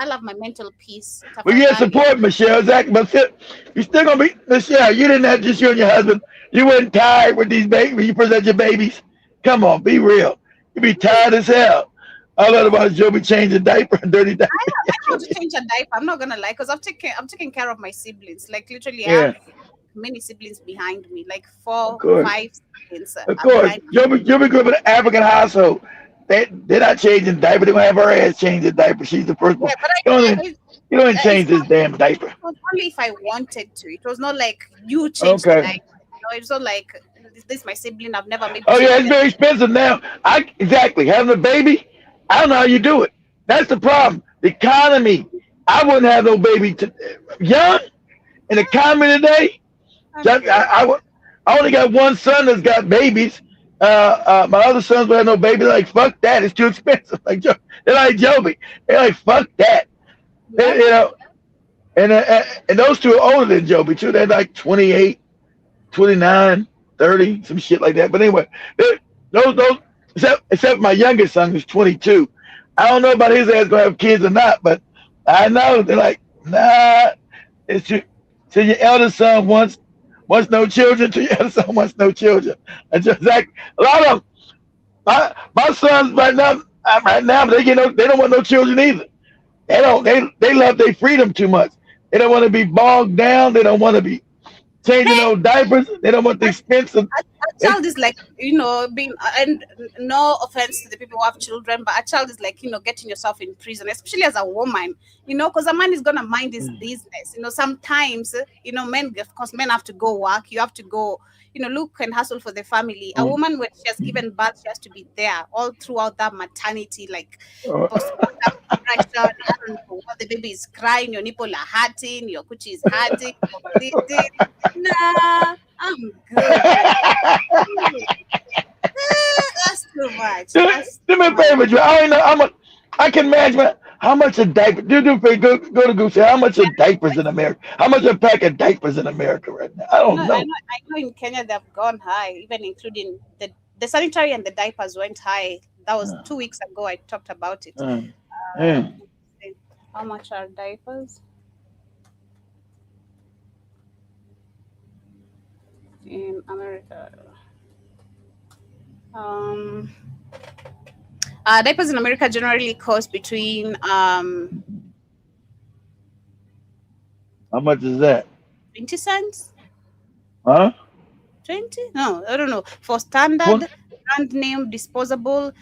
love my mental peace. Well, you support Michelle, exactly. But you're still gonna be Michelle. You didn't have just you and your husband. You weren't tired with these babies when you present your babies. Come on, be real. You be tired as hell. All I about is Joby changing diaper and dirty diaper. I know to change a diaper. I'm not gonna lie, because I'm taking care of my siblings. Like literally, I have many siblings behind me, like 4, 5 siblings. Of course, Joby grew up in an African household. They're not changing diaper. They're gonna have her ass change the diaper. She's the first one. You don't change this damn diaper. It was only if I wanted to. It was not like you changed the diaper. No, it's not like this is my sibling. I've never made. Oh yeah, it's very expensive now. Exactly having a baby. I don't know how you do it. That's the problem. The economy. I wouldn't have no baby young in the economy today. I only got one son that's got babies. My other sons don't have no baby. They're like, fuck that. It's too expensive. Like they're like Joby. They're like, fuck that. You know. And those two are older than Joby too. They're like 28, 29, 30, some shit like that. But anyway, those. Except my youngest son who's 22. I don't know about his ass gonna have kids or not, but I know they're like, nah. It's so your eldest son wants no children. To your eldest son wants no children. And just like a lot of them, my sons right now they don't want no children either. They love their freedom too much. They don't want to be bogged down. They don't want to be changing those diapers. They don't want the expensive. A child is like, being, and no offense to the people who have children, but a child is like, getting yourself in prison, especially as a woman, because a man is going to mind his business. Sometimes, men, of course, men have to go work. You have to go, look and hustle for the family. A woman, when she has given birth, she has to be there all throughout that maternity, like, postpartum pressure. I don't know, the baby is crying, your nipple are hurting, your coochie is hurting. Nah, I'm good. That's too much. Do me a favor, Joe. I know how much. I can imagine how much a diaper. Go to Goose. How much are diapers in America? How much a pack of diapers in America right now? I don't know. I know in Kenya they've gone high, even including the sanitary and the diapers went high. That was 2 weeks ago. I talked about it. How much are diapers in America? Diapers in America generally cost between how much is that? 20 cents? Huh? 20? No, I don't know. For standard brand name disposable,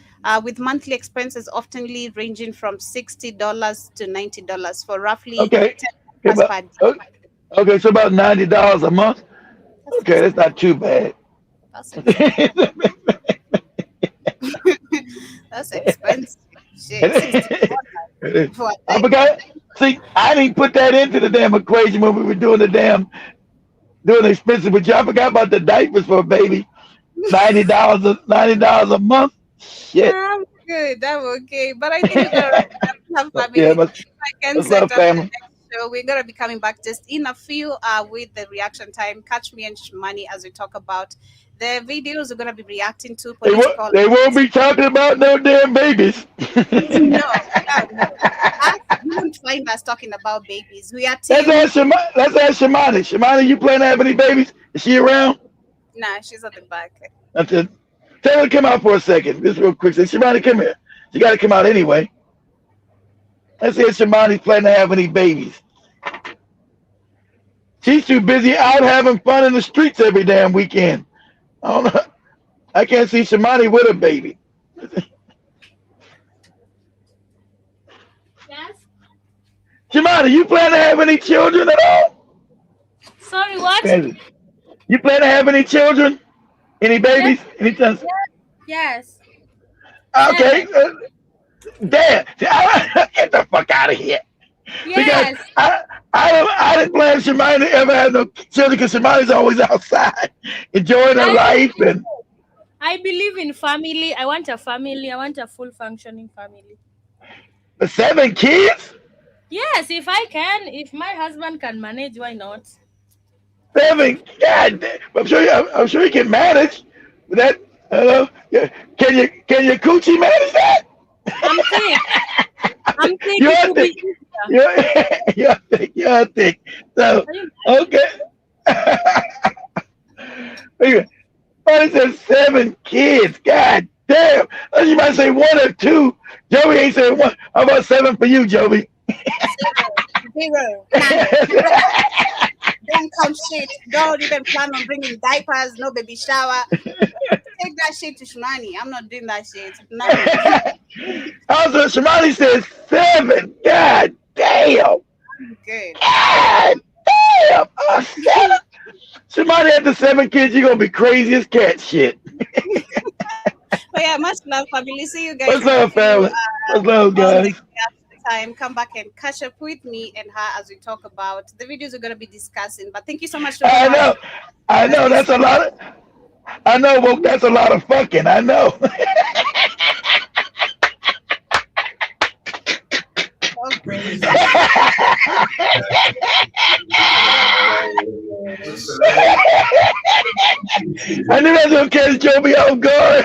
with monthly expenses often ranging from $60 to $90 for roughly 10 okay, so about $90 a month. Okay, that's not too bad. That's expensive. Shit. I forgot. See, I didn't put that into the damn equation when we were doing doing expensive. But I forgot about the diapers for a baby. $90 a month. Shit. I'm good. I'm okay. But I think we're gonna have family. Yeah, but family. So we're gonna be coming back just in a few with the reaction time. Catch me and Shimani as we talk about the videos we're gonna be reacting to. They won't be talking about no damn babies. No. You won't find us talking about babies. We are. Let's ask Shimani. Shimani, you plan to have any babies? Is she around? Nah, she's at the back. That's it. Tell her to come out for a second. Just real quick. Say, Shimani, come here. You got to come out anyway. Let's see if Shimani's planning to have any babies. She's too busy out having fun in the streets every damn weekend. I don't know. I can't see Shimani with a baby. Yes. Shimani, you plan to have any children at all? Sorry, what? You plan to have any children? Any babies? Yes. Anytime? Yes. Okay. Damn. Get the fuck out of here. Yes. Because I didn't plan Shimani to ever have no children because Shimani's always outside enjoying her life. And I believe in family. I want a family. I want a full functioning family. 7 kids? Yes, if I can, if my husband can manage, why not? 7? God, I'm sure you can manage that. Yeah. Can your coochie manage that? I'm thick. You're thick. So okay. But it says 7 kids. God damn. You might say 1 or 2. Joey ain't saying 1. How about 7 for you, Joey? 0. Don't count shit. Don't even plan on bringing diapers. No baby shower. Take that shit to Shimani. I'm not doing that shit. Also, Shimani says 7. God damn. Good. God damn. 7. Shimani had the 7 kids. You're gonna be crazy as cat shit. But yeah, much love, family. See you guys. What's up, family? What's up, guys? Time, come back and catch up with me and her as we talk about the videos we're going to be discussing. But thank you so much. I know that's a lot of. I know, well, that's a lot of fucking. I know. I knew that's gonna catch Joby off guard.